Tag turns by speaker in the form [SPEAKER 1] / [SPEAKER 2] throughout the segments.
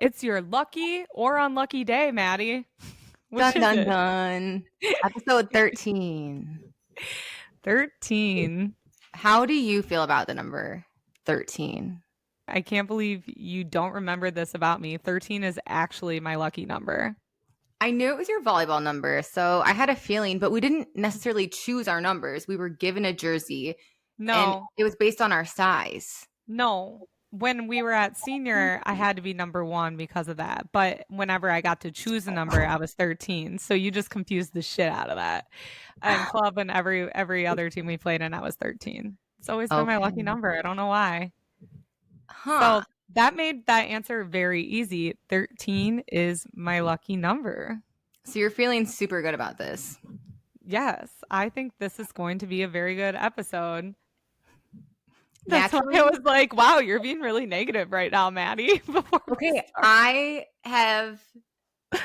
[SPEAKER 1] It's your lucky or unlucky day, Maddie. Which
[SPEAKER 2] Dun
[SPEAKER 1] is
[SPEAKER 2] dun
[SPEAKER 1] it?
[SPEAKER 2] dun. Episode 13.
[SPEAKER 1] 13.
[SPEAKER 2] How do you feel about the number 13?
[SPEAKER 1] I can't believe you don't remember this about me. 13 is actually my lucky number.
[SPEAKER 2] I knew it was your volleyball number, so I had a feeling, but we didn't necessarily choose our numbers. We were given a jersey, and
[SPEAKER 1] No,
[SPEAKER 2] it was based on our size.
[SPEAKER 1] no. When we were at senior, I had to be number 1 because of that. But whenever I got to choose a number, I was 13. So you just confused the shit out of that. And club and every other team we played in, I was 13. It's always been my lucky
[SPEAKER 2] Okay.
[SPEAKER 1] number. I don't know why.
[SPEAKER 2] Huh.
[SPEAKER 1] So that made that answer very easy. 13 is my lucky number.
[SPEAKER 2] So you're feeling super good about this.
[SPEAKER 1] Yes, I think this is going to be a very good episode. That's why
[SPEAKER 2] Naturally,
[SPEAKER 1] I was like, wow, you're being really negative right now, Maddie.
[SPEAKER 2] okay, I have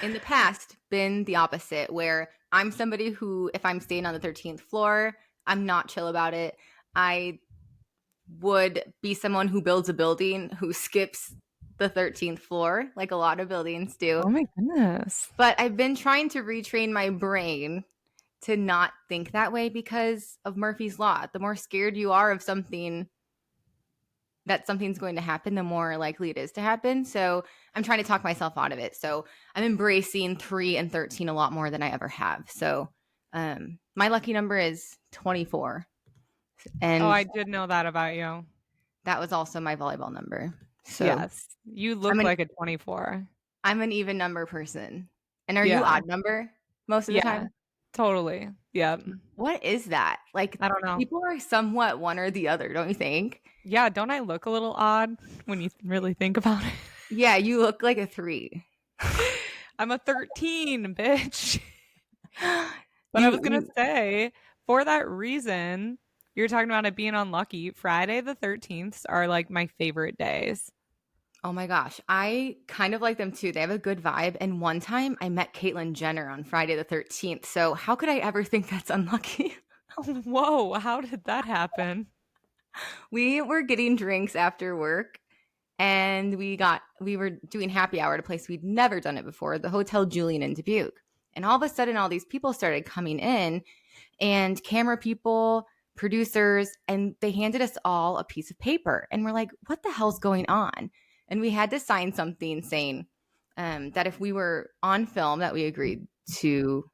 [SPEAKER 2] in the past been the opposite, where I'm somebody who, if I'm staying on the 13th floor, I'm not chill about it. I would be someone who builds a building who skips the 13th floor, like a lot of buildings do.
[SPEAKER 1] Oh my goodness.
[SPEAKER 2] But I've been trying to retrain my brain to not think that way because of Murphy's Law. The more scared you are of something, that something's going to happen, the more likely it is to happen. So I'm trying to talk myself out of it. So I'm embracing 3 and 13 a lot more than I ever have. So my lucky number is 24. And
[SPEAKER 1] Oh, I did know that about you.
[SPEAKER 2] that was also my volleyball number. So
[SPEAKER 1] Yes, you look like a 24.
[SPEAKER 2] I'm an even number person. And are
[SPEAKER 1] Yeah.
[SPEAKER 2] you odd number most of the time?
[SPEAKER 1] Totally. Yeah.
[SPEAKER 2] What is that? Like,
[SPEAKER 1] I don't know.
[SPEAKER 2] people are somewhat one or the other, don't you think?
[SPEAKER 1] Yeah, don't I look a little odd when you really think about it?
[SPEAKER 2] Yeah, you look like a 3.
[SPEAKER 1] I'm a 13, bitch. But I was going to say, for that reason, you're talking about it being unlucky. Friday the 13th are like my favorite days.
[SPEAKER 2] Oh my gosh. I kind of like them too. They have a good vibe. And one time I met Caitlyn Jenner on Friday the 13th. So how could I ever think that's unlucky?
[SPEAKER 1] Whoa, how did that happen?
[SPEAKER 2] We were getting drinks after work and we were doing happy hour at a place we'd never done it before, the Hotel Julian in Dubuque. And all of a sudden all these people started coming in, and camera people, producers, and they handed us all a piece of paper. And we're like, what the hell's going on? And we had to sign something saying that if we were on film, that we agreed to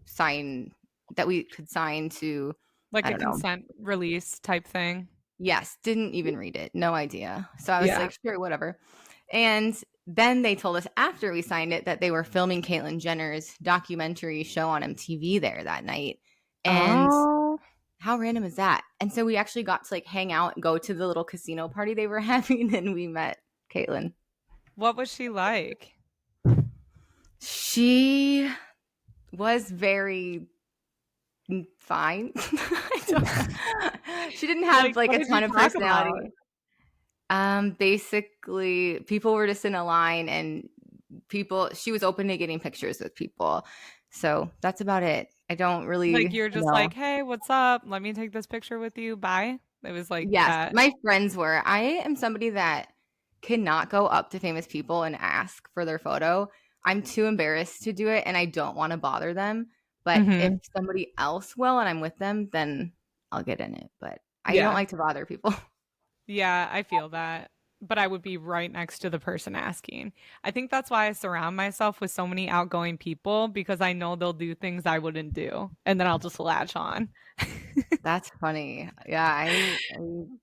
[SPEAKER 2] sign, that we could sign to,
[SPEAKER 1] like a consent release type thing.
[SPEAKER 2] Yes, didn't even read it. No idea. So I was like, sure, whatever. And then they told us after we signed it that they were filming Caitlyn Jenner's documentary show on MTV there that night. And how random is that? And so we actually got to like hang out and go to the little casino party they were having, and we met Caitlyn.
[SPEAKER 1] What was she like?
[SPEAKER 2] She was very fine. She didn't have like a ton of personality. Basically, people were just in a line, and she was open to getting pictures with people. So that's about it. I don't really
[SPEAKER 1] like, you're just like, hey, what's up? Let me take this picture with you. Bye. It was like,
[SPEAKER 2] yes,
[SPEAKER 1] that.
[SPEAKER 2] My friends were. I am somebody that cannot go up to famous people and ask for their photo. I'm too embarrassed to do it, and I don't want to bother them. But if somebody else will and I'm with them, then I'll get in it. But I don't like to bother people.
[SPEAKER 1] Yeah, I feel that. But I would be right next to the person asking. I think that's why I surround myself with so many outgoing people, because I know they'll do things I wouldn't do. And then I'll just latch on.
[SPEAKER 2] That's funny. Yeah,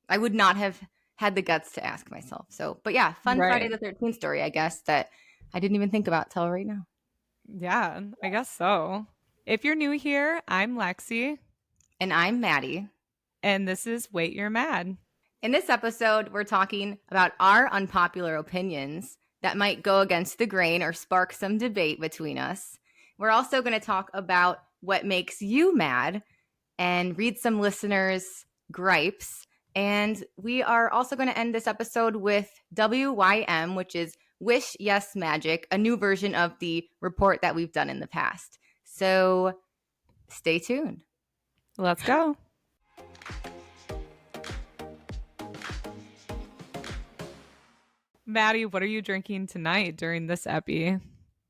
[SPEAKER 2] I would not have had the guts to ask myself. So, but yeah, fun Friday the 13th story, I guess, that I didn't even think about till right now.
[SPEAKER 1] Yeah, I guess so. If you're new here, I'm Lexie.
[SPEAKER 2] And I'm Maddie.
[SPEAKER 1] And this is Wait, You're Mad.
[SPEAKER 2] In this episode, we're talking about our unpopular opinions that might go against the grain or spark some debate between us. We're also going to talk about what makes you mad and read some listeners' gripes. And we are also going to end this episode with W.Y.M, which is Wish Yes Magic, a new version of the report that we've done in the past. So stay tuned.
[SPEAKER 1] Let's go. Maddie, what are you drinking tonight during this epi?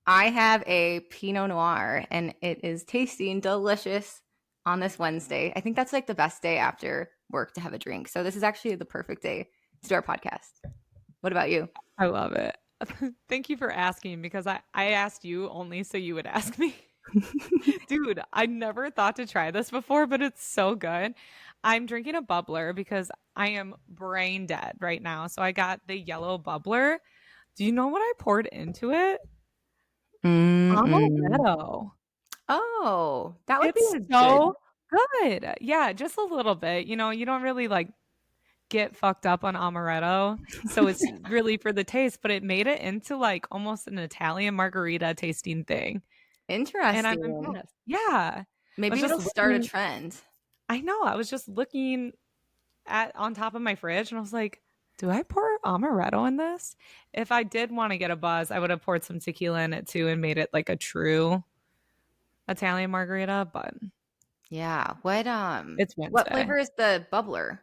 [SPEAKER 2] I have a Pinot Noir and it is tasting delicious on this Wednesday. I think that's like the best day after work to have a drink. So this is actually the perfect day to do our podcast. What about you?
[SPEAKER 1] I love it. Thank you for asking because I asked you only so you would ask me. Dude, I never thought to try this before, but it's so good. I'm drinking a bubbler because I am brain dead right now. So I got the yellow bubbler. Do you know what I poured into it?
[SPEAKER 2] Mm-mm.
[SPEAKER 1] Amaretto.
[SPEAKER 2] Oh, that would be
[SPEAKER 1] It's
[SPEAKER 2] good.
[SPEAKER 1] so good. Yeah, just a little bit. You don't really like get fucked up on amaretto. So it's really for the taste, but it made it into like almost an Italian margarita tasting thing. And I'm
[SPEAKER 2] Interesting.
[SPEAKER 1] impressed. Yeah. I was
[SPEAKER 2] Maybe
[SPEAKER 1] just
[SPEAKER 2] it'll start a
[SPEAKER 1] looking,
[SPEAKER 2] trend.
[SPEAKER 1] I know, I was just looking at on top of my fridge and I was like, do I pour amaretto in this? If I did want to get a buzz, I would have poured some tequila in it too and made it like a true Italian margarita, but
[SPEAKER 2] Yeah.
[SPEAKER 1] it's
[SPEAKER 2] What
[SPEAKER 1] Wednesday.
[SPEAKER 2] flavor is the bubbler?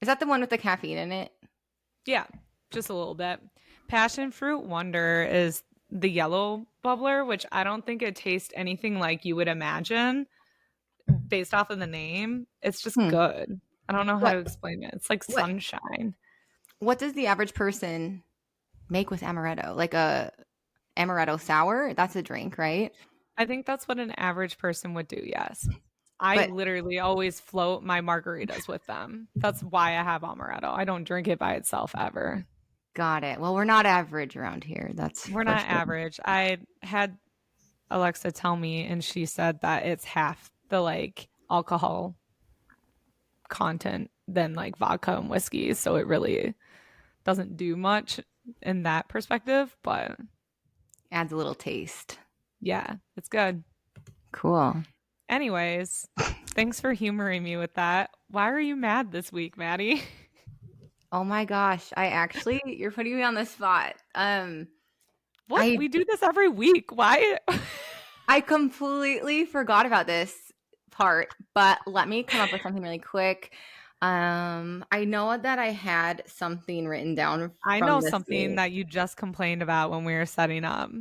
[SPEAKER 2] Is that the one with the caffeine in it?
[SPEAKER 1] Yeah, just a little bit. Passion fruit wonder is the yellow bubbler, which I don't think it tastes anything like you would imagine based off of the name. It's just
[SPEAKER 2] Hmm.
[SPEAKER 1] good. I don't know how
[SPEAKER 2] What
[SPEAKER 1] to explain it. It's like
[SPEAKER 2] what
[SPEAKER 1] sunshine.
[SPEAKER 2] what does the average person make with amaretto? Like a amaretto sour? That's a drink, right?
[SPEAKER 1] I think that's what an average person would do, yes. I
[SPEAKER 2] But
[SPEAKER 1] literally always float my margaritas with them. That's why I have amaretto. I don't drink it by itself ever.
[SPEAKER 2] got it. Well, we're not average around here. That's
[SPEAKER 1] We're
[SPEAKER 2] for
[SPEAKER 1] not
[SPEAKER 2] sure.
[SPEAKER 1] average. I had Alexa tell me, and she said that it's half the like alcohol content than like vodka and whiskey. So it really doesn't do much in that perspective. But
[SPEAKER 2] Adds a little taste.
[SPEAKER 1] yeah, it's good.
[SPEAKER 2] Cool.
[SPEAKER 1] Anyways, thanks for humoring me with that. Why are you mad this week, Maddie?
[SPEAKER 2] Oh my gosh. You're putting me on the spot.
[SPEAKER 1] What?
[SPEAKER 2] I
[SPEAKER 1] We do this every week. Why?
[SPEAKER 2] I completely forgot about this part, but let me come up with something really quick. I know that I had something written down
[SPEAKER 1] I
[SPEAKER 2] from
[SPEAKER 1] know
[SPEAKER 2] this
[SPEAKER 1] something
[SPEAKER 2] week.
[SPEAKER 1] that you just complained about when we were setting up.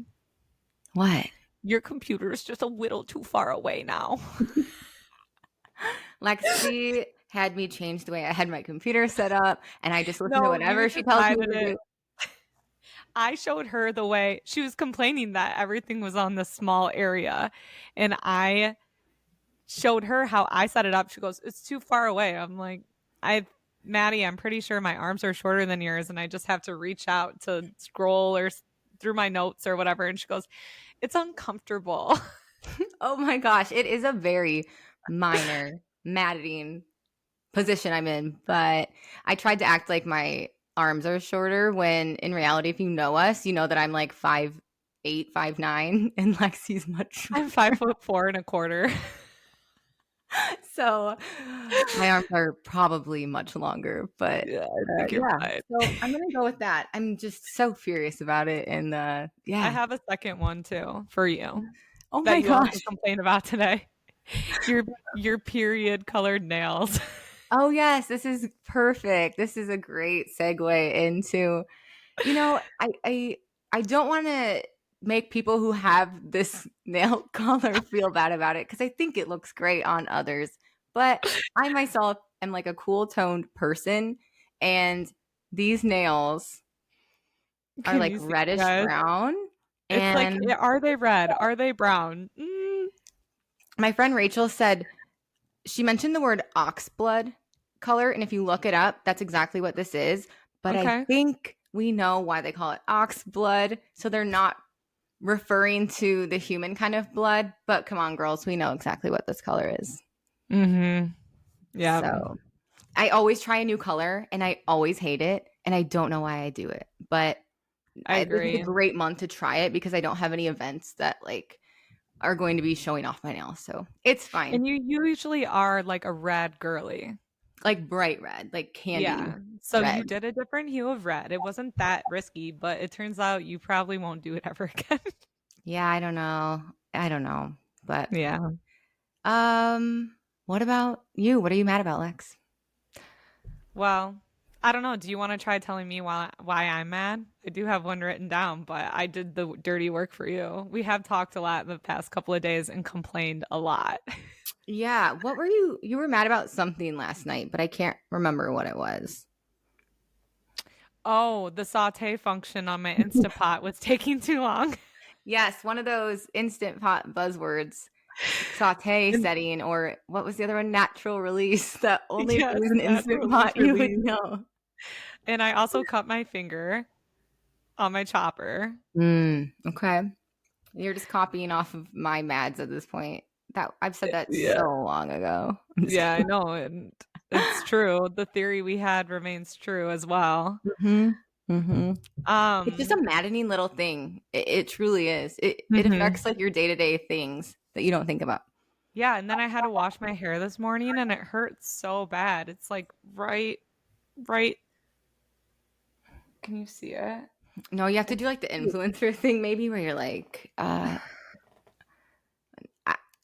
[SPEAKER 2] What?
[SPEAKER 1] Your computer is just a little too far away now.
[SPEAKER 2] Lexie had me change the way I had my computer set up, and I just listen to
[SPEAKER 1] No, you
[SPEAKER 2] whatever she tells me
[SPEAKER 1] decided
[SPEAKER 2] to
[SPEAKER 1] it.
[SPEAKER 2] do.
[SPEAKER 1] I showed her the way she was complaining that everything was on the small area. And I showed her how I set it up. She goes, it's too far away. I'm like, Maddie, I'm pretty sure my arms are shorter than yours. And I just have to reach out to scroll or through my notes or whatever. And she goes, it's uncomfortable.
[SPEAKER 2] Oh my gosh, it is a very minor, maddening position I'm in, but I tried to act like my arms are shorter when in reality, if you know us, you know that I'm like 5'8", 5'9", and Lexi's much
[SPEAKER 1] I'm
[SPEAKER 2] shorter.
[SPEAKER 1] 5'4.25".
[SPEAKER 2] So my arms are probably much longer, but
[SPEAKER 1] Yeah, I think you're
[SPEAKER 2] yeah.
[SPEAKER 1] fine.
[SPEAKER 2] So I'm gonna go with that. I'm just so furious about it, and
[SPEAKER 1] I
[SPEAKER 2] yeah.
[SPEAKER 1] have a second one too for you
[SPEAKER 2] Oh
[SPEAKER 1] that
[SPEAKER 2] my
[SPEAKER 1] you also
[SPEAKER 2] gosh.
[SPEAKER 1] complained about today. Your period colored nails.
[SPEAKER 2] Oh yes, this is perfect. This is a great segue into, I don't want to make people who have this nail color feel bad about it because I think it looks great on others. But I myself am like a cool toned person, and these nails are
[SPEAKER 1] Can
[SPEAKER 2] like
[SPEAKER 1] you see,
[SPEAKER 2] reddish
[SPEAKER 1] guys?
[SPEAKER 2] brown.
[SPEAKER 1] It's like,
[SPEAKER 2] And
[SPEAKER 1] are they red? Are they brown?
[SPEAKER 2] my friend Rachel said she mentioned the word ox blood color, and if you look it up, that's exactly what this is. But I
[SPEAKER 1] Okay.
[SPEAKER 2] think we know why they call it ox blood, so they're not referring to the human kind of blood. But come on, girls, we know exactly what this color is.
[SPEAKER 1] Mm-hmm. Yeah,
[SPEAKER 2] So I always try a new color, and I always hate it, and I don't know why I do it. But
[SPEAKER 1] I
[SPEAKER 2] this is a
[SPEAKER 1] agree.
[SPEAKER 2] great month to try it because I don't have any events that like are going to be showing off my nails, so it's fine.
[SPEAKER 1] And you usually are like a red girly.
[SPEAKER 2] Like bright red, like candy
[SPEAKER 1] Yeah. So you
[SPEAKER 2] red.
[SPEAKER 1] did a different hue of red. It wasn't that risky, but it turns out you probably won't do it ever again.
[SPEAKER 2] Yeah, I don't know. I don't know. But
[SPEAKER 1] Yeah.
[SPEAKER 2] what about you? What are you mad about, Lex?
[SPEAKER 1] Well, I don't know. Do you want to try telling me why I'm mad? I do have one written down, but I did the dirty work for you. We have talked a lot in the past couple of days and complained a lot.
[SPEAKER 2] Yeah. What were you were mad about something last night, but I can't remember what it was.
[SPEAKER 1] Oh, the saute function on my Instapot was taking too long.
[SPEAKER 2] Yes, one of those instant pot buzzwords, saute
[SPEAKER 1] And
[SPEAKER 2] setting, or what was the other one? Natural release. That only if it
[SPEAKER 1] yes,
[SPEAKER 2] was an instant
[SPEAKER 1] natural leaf
[SPEAKER 2] pot you would
[SPEAKER 1] release.
[SPEAKER 2] know.
[SPEAKER 1] And I also cut my finger on my chopper.
[SPEAKER 2] Okay. You're just copying off of my mads at this point. That I've said that
[SPEAKER 1] Yeah.
[SPEAKER 2] so long ago. I'm just
[SPEAKER 1] Yeah, I
[SPEAKER 2] kidding.
[SPEAKER 1] know. And it's true. The theory we had remains true as well.
[SPEAKER 2] Mm-hmm. Mm-hmm. It's just
[SPEAKER 1] Um,
[SPEAKER 2] a maddening little thing. It truly is. It
[SPEAKER 1] mhm.
[SPEAKER 2] affects like your day-to-day things that you don't think about.
[SPEAKER 1] Yeah, and then I had to wash my hair this morning and it hurts so bad. It's like right. Can you see it?
[SPEAKER 2] No, you have to do
[SPEAKER 1] It's
[SPEAKER 2] like the influencer thing maybe where you're like,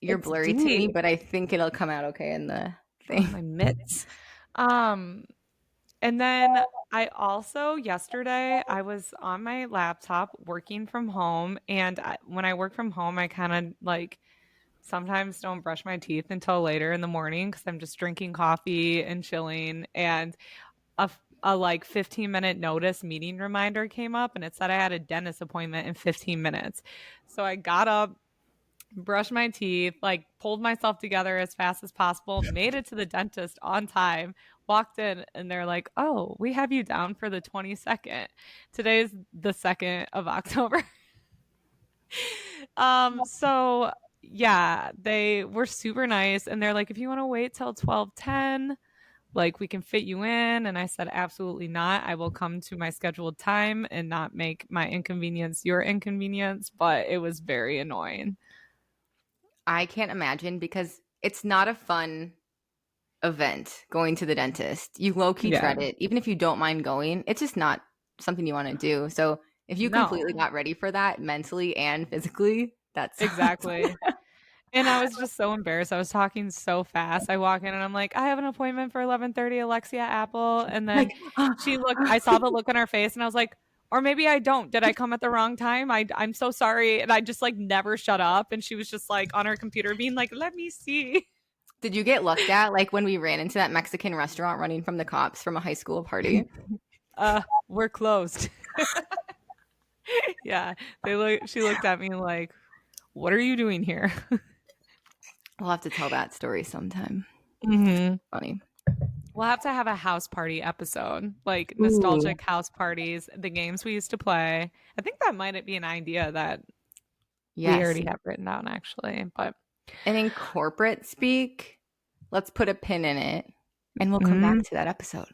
[SPEAKER 2] you're
[SPEAKER 1] it's
[SPEAKER 2] blurry to me,
[SPEAKER 1] deep.
[SPEAKER 2] but I think it'll come out okay in the
[SPEAKER 1] Oh,
[SPEAKER 2] thing.
[SPEAKER 1] my mitts. Um, and then I also yesterday I was on my laptop working from home, and when I work from home, I kind of like sometimes don't brush my teeth until later in the morning because I'm just drinking coffee and chilling. And a like 15-minute notice meeting reminder came up, and it said I had a dentist appointment in 15 minutes. So I got up, brushed my teeth, like pulled myself together as fast as possible, made it to the dentist on time, walked in, and they're like, "Oh, we have you down for the 22nd. Today's the 2nd of October." So yeah, they were super nice and they're like, "If you want to wait till 12:10, like we can fit you in." And I said, "Absolutely not. I will come to my scheduled time and not make my inconvenience your inconvenience." But it was very annoying.
[SPEAKER 2] I can't imagine because it's not a fun event going to the dentist. You low key
[SPEAKER 1] Yeah.
[SPEAKER 2] dread it. Even if you don't mind going, it's just not something you want to do. So if you completely
[SPEAKER 1] No.
[SPEAKER 2] got ready for that mentally and physically, that sucks.
[SPEAKER 1] Exactly. And I was just so embarrassed. I was talking so fast. I walk in and I'm like, "I have an appointment for 11:30, Alexia Apple." And
[SPEAKER 2] Like,
[SPEAKER 1] then I saw the look on her face and I was like, "Or maybe I don't. Did I come at the wrong time? I'm so sorry." And I just like never shut up. And she was just like on her computer being like, "Let me see."
[SPEAKER 2] did you get looked at like when we ran into that Mexican restaurant running from the cops from a high school party?
[SPEAKER 1] We're closed. Yeah. She looked at me like, "What are you doing here?"
[SPEAKER 2] We'll have to tell that story sometime.
[SPEAKER 1] Mhm.
[SPEAKER 2] Funny.
[SPEAKER 1] We'll have to have a house party episode, like
[SPEAKER 2] Ooh.
[SPEAKER 1] nostalgic house parties, the games we used to play. I think that might be an idea that we
[SPEAKER 2] Yes.
[SPEAKER 1] already have written down, actually. But
[SPEAKER 2] And in corporate speak, let's put a pin in it and we'll come back
[SPEAKER 1] mm,
[SPEAKER 2] to that episode.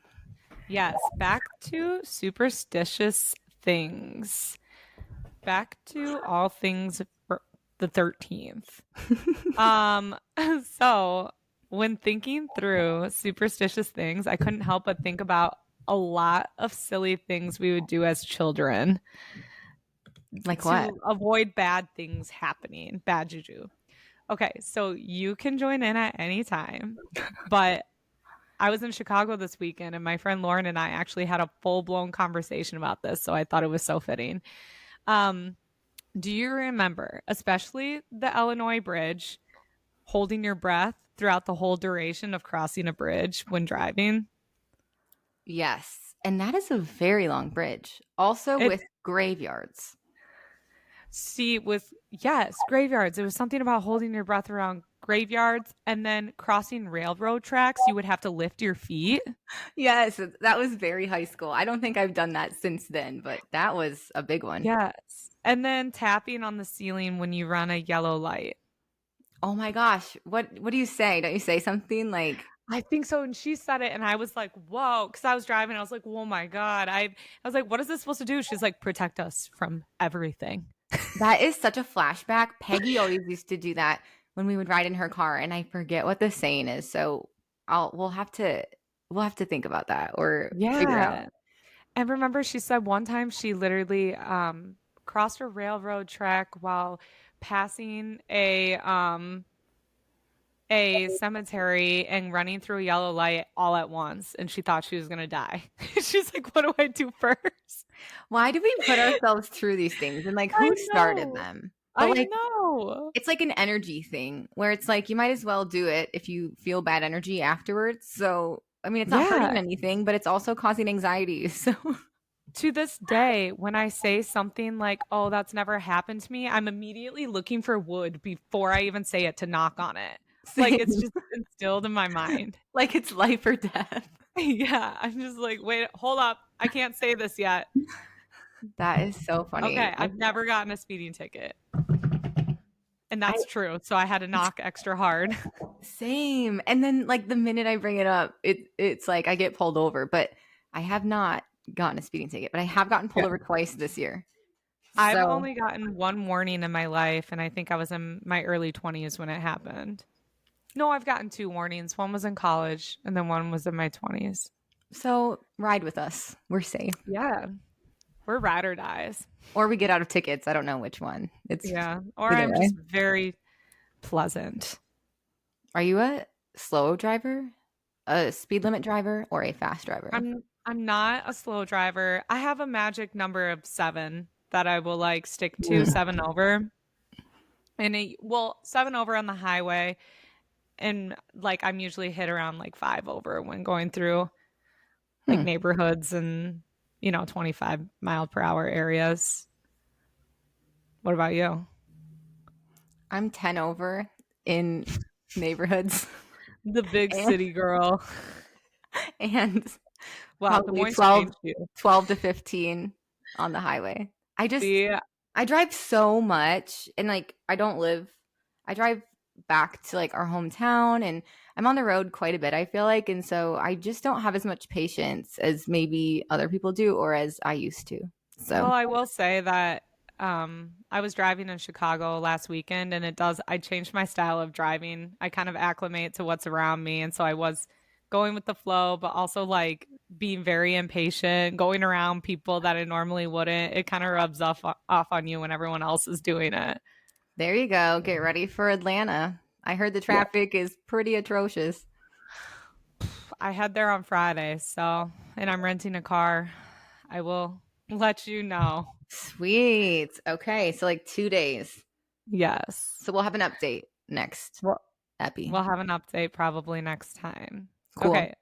[SPEAKER 1] yes, back to superstitious things. Back to all things for the 13th. Um, so when thinking through superstitious things, I couldn't help but think about a lot of silly things we would do as children
[SPEAKER 2] Like what?
[SPEAKER 1] to avoid bad things happening, bad juju. Okay, so you can join in at any time, but I was in Chicago this weekend and my friend Lauren and I actually had a full-blown conversation about this, so I thought it was so fitting. Um, do you remember, especially the Illinois Bridge, holding your breath throughout the whole duration of crossing a bridge when driving?
[SPEAKER 2] Yes. And that is a very long bridge. Also
[SPEAKER 1] It
[SPEAKER 2] with graveyards.
[SPEAKER 1] See, with yes, graveyards. It was something about holding your breath around graveyards and then crossing railroad tracks. You would have to lift your feet.
[SPEAKER 2] Yes, that was very high school. I don't think I've done that since then, but that was a big one.
[SPEAKER 1] Yes. And then tapping on the ceiling when you run a yellow light.
[SPEAKER 2] Oh my gosh. What do you say? Don't you say something like
[SPEAKER 1] I think so. And she said it, and I was like, whoa, because I was driving. I was like, oh my God. I was like, what is this supposed to do? She's like, protect us from everything.
[SPEAKER 2] that is such a flashback. Peggy always used to do that when we would ride in her car, and I forget what the saying is. So I'll we'll have to think about that or figure it out.
[SPEAKER 1] Yeah. And remember, she said one time she literally crossed a railroad track while passing a cemetery and running through a yellow light all at once, and she thought she was gonna die. She's like, "What do I do first?"
[SPEAKER 2] Why do we put ourselves through these things? And like,
[SPEAKER 1] I
[SPEAKER 2] who started
[SPEAKER 1] know.
[SPEAKER 2] them? But
[SPEAKER 1] I
[SPEAKER 2] like,
[SPEAKER 1] know.
[SPEAKER 2] it's like an energy thing where it's like you might as well do it if you feel bad energy afterwards. So, I mean, it's not hurting
[SPEAKER 1] Yeah.
[SPEAKER 2] anything, but it's also causing anxiety. So,
[SPEAKER 1] To this day, when I say something like, "Oh, that's never happened to me," I'm immediately looking for wood before I even say it to knock on it. Like, it's
[SPEAKER 2] same.
[SPEAKER 1] just instilled in my mind.
[SPEAKER 2] Like it's life or death.
[SPEAKER 1] Yeah, I'm just like, "Wait, hold up. I can't say this yet."
[SPEAKER 2] That is so funny.
[SPEAKER 1] Okay, I've never gotten a speeding ticket. And
[SPEAKER 2] I
[SPEAKER 1] that's true. So I had to knock extra hard.
[SPEAKER 2] same. And then like the minute I bring it up, it's like I get pulled over, but I have not gotten a speeding ticket, but I have gotten pulled
[SPEAKER 1] Yeah.
[SPEAKER 2] over twice this year.
[SPEAKER 1] I've
[SPEAKER 2] So,
[SPEAKER 1] only gotten one warning in my life, and I think I was in my early 20s when it happened. No, I've gotten two warnings. One was in college, and then one was in my 20s.
[SPEAKER 2] so ride with us. We're safe.
[SPEAKER 1] Yeah, we're ride or dies.
[SPEAKER 2] Or we get out of tickets. I don't know which one. It's
[SPEAKER 1] Yeah, or
[SPEAKER 2] either
[SPEAKER 1] I'm
[SPEAKER 2] way.
[SPEAKER 1] just very pleasant.
[SPEAKER 2] Are you a slow driver, a speed limit driver, or a fast driver?
[SPEAKER 1] I'm not a slow driver. I have a magic number of 7 that I will like stick to,
[SPEAKER 2] Mm.
[SPEAKER 1] 7 over. And well, 7 over on the highway, and like I'm usually hit around like 5 over when going through like
[SPEAKER 2] Hmm.
[SPEAKER 1] neighborhoods and 25-mile-per-hour areas. What about you?
[SPEAKER 2] I'm 10 over in neighborhoods
[SPEAKER 1] The big
[SPEAKER 2] and,
[SPEAKER 1] city girl.
[SPEAKER 2] and
[SPEAKER 1] Wow, the
[SPEAKER 2] probably
[SPEAKER 1] points changed you.
[SPEAKER 2] 12 to 15 on the highway.
[SPEAKER 1] See,
[SPEAKER 2] I drive so much and like I drive back to like our hometown and I'm on the road quite a bit, I feel like. And so I just don't have as much patience as maybe other people do or as I used to. So,
[SPEAKER 1] well, I will say that I was driving in Chicago last weekend, and I changed my style of driving. I kind of acclimate to what's around me. And so I was going with the flow, but also like being very impatient, going around people that I normally wouldn't. It kind of rubs off on you when everyone else is doing it.
[SPEAKER 2] there you go. Get ready for Atlanta. I heard the
[SPEAKER 1] Yeah.
[SPEAKER 2] traffic is pretty atrocious.
[SPEAKER 1] I head there on Friday, and I'm renting a car. I will let you know.
[SPEAKER 2] Sweet. Okay, so like 2 days.
[SPEAKER 1] Yes.
[SPEAKER 2] So we'll have an update next
[SPEAKER 1] Well,
[SPEAKER 2] epi.
[SPEAKER 1] we'll have an update probably next time.
[SPEAKER 2] Cool.
[SPEAKER 1] Okay.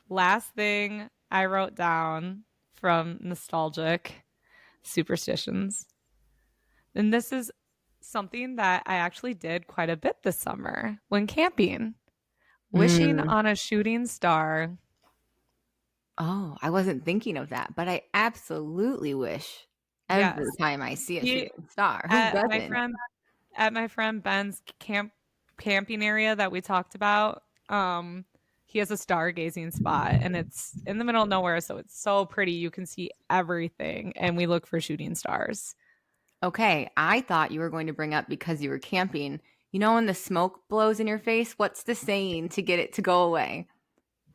[SPEAKER 1] Last thing I wrote down from nostalgic superstitions. And this is something that I actually did quite a bit this summer when camping. Wishing
[SPEAKER 2] Mm.
[SPEAKER 1] on a shooting star.
[SPEAKER 2] Oh, I wasn't thinking of that, but I absolutely wish every
[SPEAKER 1] Yes.
[SPEAKER 2] time I see a
[SPEAKER 1] He,
[SPEAKER 2] shooting star. Who
[SPEAKER 1] at my
[SPEAKER 2] doesn't?
[SPEAKER 1] friend at my friend Ben's camping area that we talked about, he has a stargazing spot, and it's in the middle of nowhere, so it's so pretty. You can see everything, and we look for shooting stars.
[SPEAKER 2] Okay, I thought you were going to bring up because you were camping. You know when the smoke blows in your face, what's the saying to get it to go away?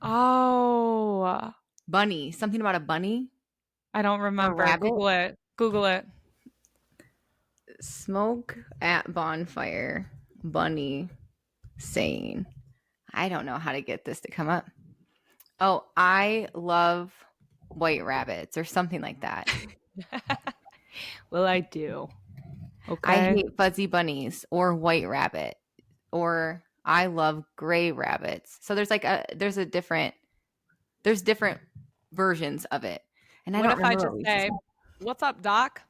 [SPEAKER 1] Oh,
[SPEAKER 2] Bunny. Something about a bunny?
[SPEAKER 1] I don't
[SPEAKER 2] A
[SPEAKER 1] remember.
[SPEAKER 2] rabbit?
[SPEAKER 1] Google it. Google it.
[SPEAKER 2] Smoke at bonfire. Bunny saying. I don't know how to get this to come up. Oh, I love white rabbits or something like that.
[SPEAKER 1] Well, I do.
[SPEAKER 2] I
[SPEAKER 1] Okay.
[SPEAKER 2] hate fuzzy bunnies or white rabbit or I love gray rabbits. So there's different versions of it. And I
[SPEAKER 1] What
[SPEAKER 2] don't
[SPEAKER 1] if I
[SPEAKER 2] remember what
[SPEAKER 1] just
[SPEAKER 2] we
[SPEAKER 1] say,
[SPEAKER 2] said.
[SPEAKER 1] "What's up, Doc?"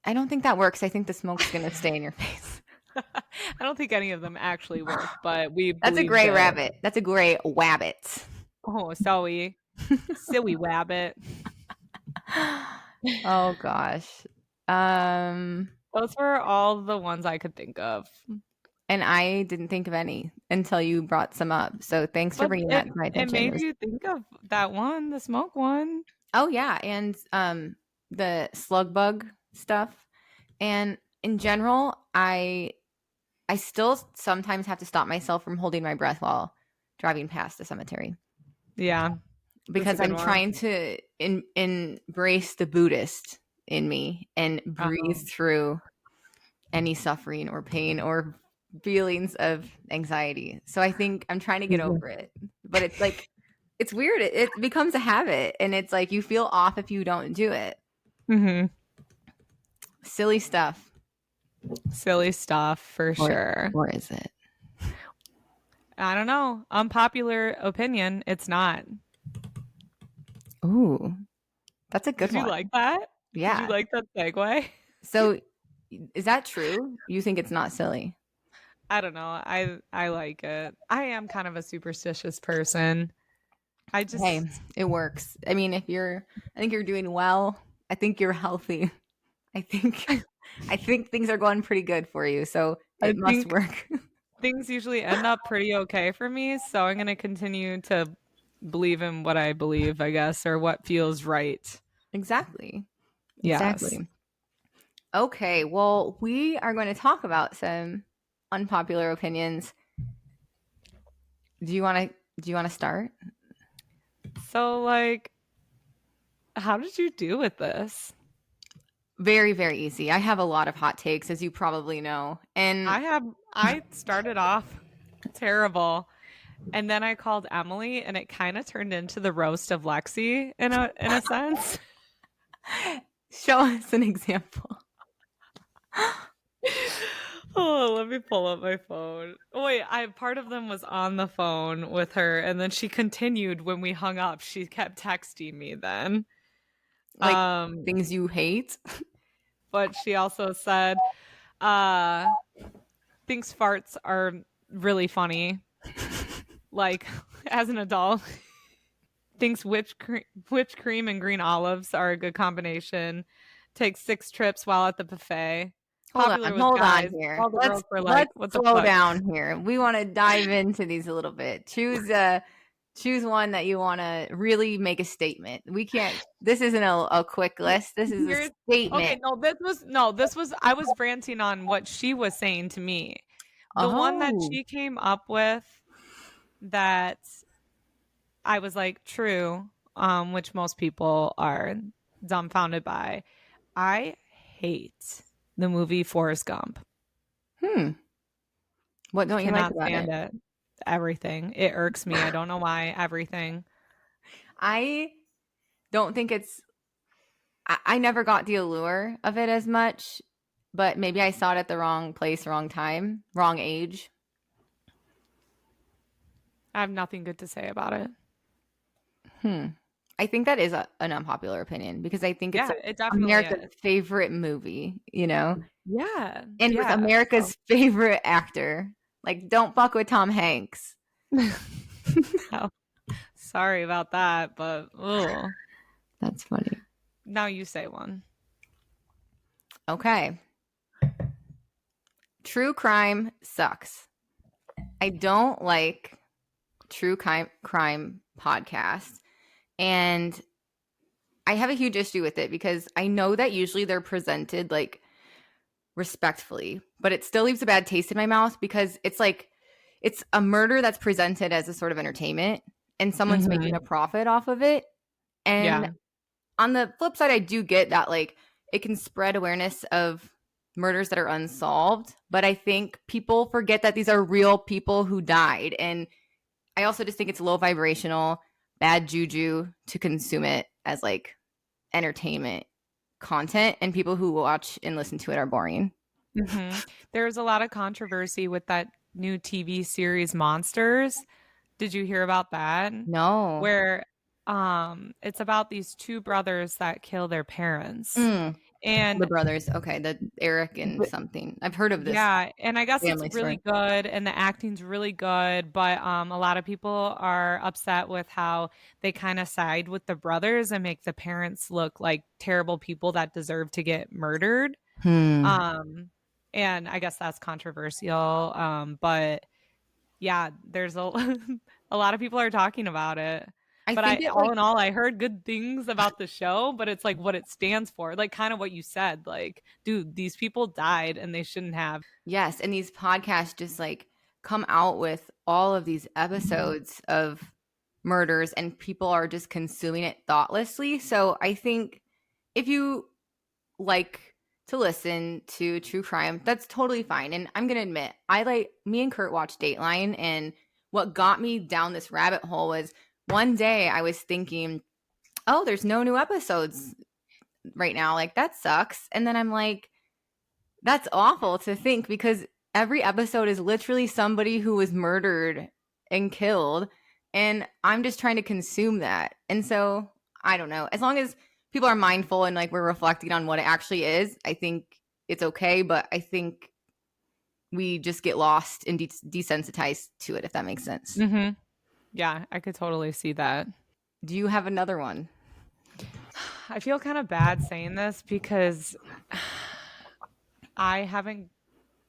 [SPEAKER 2] I don't think that works. I think the smoke's going to stay in your face.
[SPEAKER 1] I don't think any of them actually work, but we
[SPEAKER 2] That's a
[SPEAKER 1] believe
[SPEAKER 2] gray
[SPEAKER 1] that.
[SPEAKER 2] rabbit. That's a gray wabbit.
[SPEAKER 1] Oh, sorry. Silly wabbit.
[SPEAKER 2] Oh gosh.
[SPEAKER 1] Those were all the ones I could think of.
[SPEAKER 2] And I didn't think of any until you brought some up. So thanks for
[SPEAKER 1] But
[SPEAKER 2] bringing that to my
[SPEAKER 1] it
[SPEAKER 2] attention.
[SPEAKER 1] made you think of that one, the smoke one.
[SPEAKER 2] Oh yeah, and the slug bug stuff. And in general, I still sometimes have to stop myself from holding my breath while driving past the cemetery
[SPEAKER 1] Yeah.
[SPEAKER 2] because
[SPEAKER 1] good
[SPEAKER 2] I'm
[SPEAKER 1] one.
[SPEAKER 2] trying to embrace the Buddhist in me and breathe through any suffering or pain or feelings of anxiety. So I think I'm trying to get over it. But it's like, it's weird. It becomes a habit, and it's like you feel off if you don't do it.
[SPEAKER 1] Mm-hmm.
[SPEAKER 2] Silly stuff.
[SPEAKER 1] Silly stuff for sure.
[SPEAKER 2] Or is it?
[SPEAKER 1] I don't know. Unpopular opinion. It's not.
[SPEAKER 2] Ooh, that's a good
[SPEAKER 1] Did
[SPEAKER 2] one.
[SPEAKER 1] you like that?
[SPEAKER 2] Yeah.
[SPEAKER 1] Did you like that segue?
[SPEAKER 2] So is that true? You think it's not silly?
[SPEAKER 1] I don't know. I like it. I am kind of a superstitious person.
[SPEAKER 2] Hey, it works. I mean, I think you're doing well. I think you're healthy. I think things are going pretty good for you. So it must work.
[SPEAKER 1] Things usually end up pretty okay for me, so I'm going to continue to believe in what I believe, I guess, or what feels right.
[SPEAKER 2] Exactly.
[SPEAKER 1] Yes.
[SPEAKER 2] Exactly. Okay, well, we are going to talk about some unpopular opinions. Do you want to start?
[SPEAKER 1] So, like, how did you do with this?
[SPEAKER 2] Very, very easy. I have a lot of hot takes, as you probably know. And
[SPEAKER 1] I started off terrible. And then I called Emily, and it kind of turned into the roast of Lexie in a sense.
[SPEAKER 2] Show us an example.
[SPEAKER 1] Oh, let me pull up my phone. Wait, part of them was on the phone with her, and then she continued when we hung up. She kept texting me then.
[SPEAKER 2] Like things you hate.
[SPEAKER 1] But she also said, thinks farts are really funny. Like, as an adult, thinks whipped cream and green olives are a good combination. Takes 6 trips while at the buffet.
[SPEAKER 2] Hold on here.
[SPEAKER 1] All the girls were like, what the
[SPEAKER 2] slow
[SPEAKER 1] fuck?
[SPEAKER 2] down here. We want to dive into these a little bit. Choose one that you want to really make a statement. We can't. This isn't a quick list. This is a statement.
[SPEAKER 1] Okay, this was I was ranting on what she was saying to me. The one that she came up with that I was like, true, which most people are dumbfounded by. I hate the movie Forrest Gump.
[SPEAKER 2] What don't you like about it?
[SPEAKER 1] Everything. It irks me. I don't know why. Everything.
[SPEAKER 2] I don't think it's. I never got the allure of it as much, but maybe I saw it at the wrong place, wrong time, wrong age.
[SPEAKER 1] I have nothing good to say about it.
[SPEAKER 2] I think that is an unpopular opinion because I think
[SPEAKER 1] it's
[SPEAKER 2] America's favorite movie, you know?
[SPEAKER 1] Yeah.
[SPEAKER 2] And with America's favorite actor. Like, don't fuck with Tom Hanks.
[SPEAKER 1] Oh, sorry about that, but ugh.
[SPEAKER 2] That's funny.
[SPEAKER 1] Now you say one.
[SPEAKER 2] Okay. True crime sucks. I don't like true crime podcasts. And I have a huge issue with it because I know that usually they're presented like respectfully, but it still leaves a bad taste in my mouth because it's like it's a murder that's presented as a sort of entertainment and someone's making a profit off of it. And on the flip side, I do get that like it can spread awareness of murders that are unsolved, but I think people forget that these are real people who died. And I also just think it's low vibrational, bad juju to consume it as like entertainment content, and people who watch and listen to it are boring.
[SPEAKER 1] There's a lot of controversy with that new TV series Monsters. Did you hear about that?
[SPEAKER 2] No.
[SPEAKER 1] Where it's about these 2 brothers that kill their parents. And
[SPEAKER 2] the brothers, okay, the Eric and something. I've heard of this.
[SPEAKER 1] Yeah, and I guess it's really good and the acting's really good, but a lot of people are upset with how they kind of side with the brothers and make the parents look like terrible people that deserve to get murdered. And I guess that's controversial. But yeah, there's a lot of people are talking about it. All in all, I heard good things about the show, but it's like what it stands for, like kind of what you said, like, dude, these people died and they shouldn't have.
[SPEAKER 2] Yes. And these podcasts just like come out with all of these episodes of murders and people are just consuming it thoughtlessly. So I think if you like to listen to true crime. That's totally fine. And I'm going to admit, me and Kurt watched Dateline. And what got me down this rabbit hole was one day I was thinking, oh, there's no new episodes right now. Like, that sucks. And then I'm like, that's awful to think because every episode is literally somebody who was murdered and killed. And I'm just trying to consume that. And so I don't know. As long as people are mindful and like we're reflecting on what it actually is, I think it's okay. But I think we just get lost and desensitized to it, if that makes sense.
[SPEAKER 1] Mm-hmm. Yeah, I could totally see that.
[SPEAKER 2] Do you have another one?
[SPEAKER 1] I feel kind of bad saying this because I haven't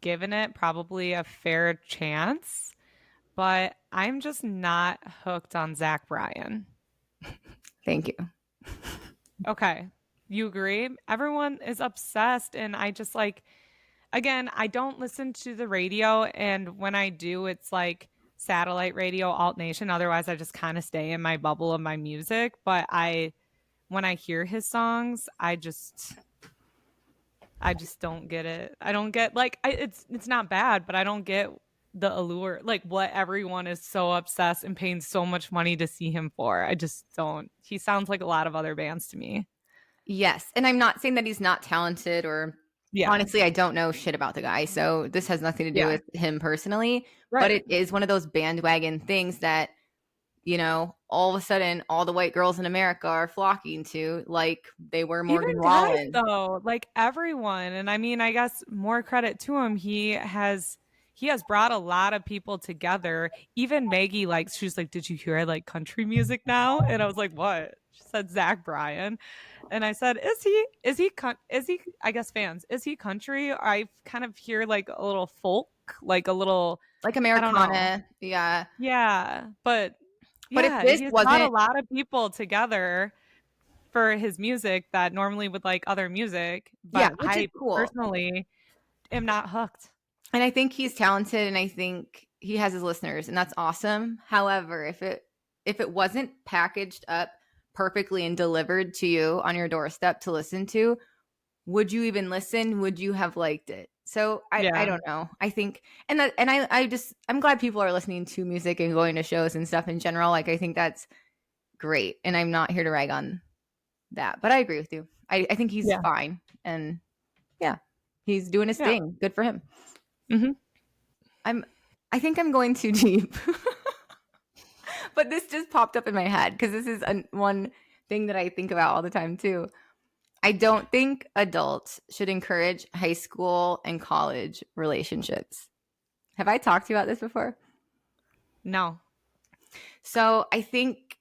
[SPEAKER 1] given it probably a fair chance, but I'm just not hooked on Zach Bryan.
[SPEAKER 2] Thank you.
[SPEAKER 1] Okay. You agree? Everyone is obsessed, and I just like, again, I don't listen to the radio, and when I do, it's like satellite radio, alt nation. Otherwise, I just kind of stay in my bubble of my music. But when I hear his songs, I just don't get it. I don't get like it's not bad, but I don't get the allure, like what everyone is so obsessed and paying so much money to see him for. I just don't. He sounds like a lot of other bands to me.
[SPEAKER 2] Yes. And I'm not saying that he's not talented or honestly, I don't know shit about the guy. So this has nothing to do with him personally. Right. But it is one of those bandwagon things that, you know, all of a sudden all the white girls in America are flocking to, like they were Morgan Wallen.
[SPEAKER 1] Though, like everyone. And I mean, I guess more credit to him. He has brought a lot of people together. Even Maggie, like, she's like, did you hear I like country music now? And I was like, what? She said Zach Bryan. And I said, is he, I guess fans, is he country? I kind of hear like a little folk, like a little.
[SPEAKER 2] Like Americana. Yeah.
[SPEAKER 1] Yeah. But
[SPEAKER 2] if this
[SPEAKER 1] he's
[SPEAKER 2] wasn't
[SPEAKER 1] brought a lot of people together for his music that normally would like other music. But
[SPEAKER 2] which is cool.
[SPEAKER 1] Personally am not hooked.
[SPEAKER 2] And I think he's talented and I think he has his listeners and that's awesome. However, if it wasn't packaged up perfectly and delivered to you on your doorstep to listen to, would you even listen? Would you have liked it? So I don't know. I think I'm glad people are listening to music and going to shows and stuff in general. Like I think that's great. And I'm not here to rag on that. But I agree with you. I think he's fine. And he's doing his thing. Good for him.
[SPEAKER 1] Mm-hmm.
[SPEAKER 2] I think I'm going too deep. But this just popped up in my head because this is one thing that I think about all the time too. I don't think adults should encourage high school and college relationships. Have I talked to you about this before?
[SPEAKER 1] No.
[SPEAKER 2] So I think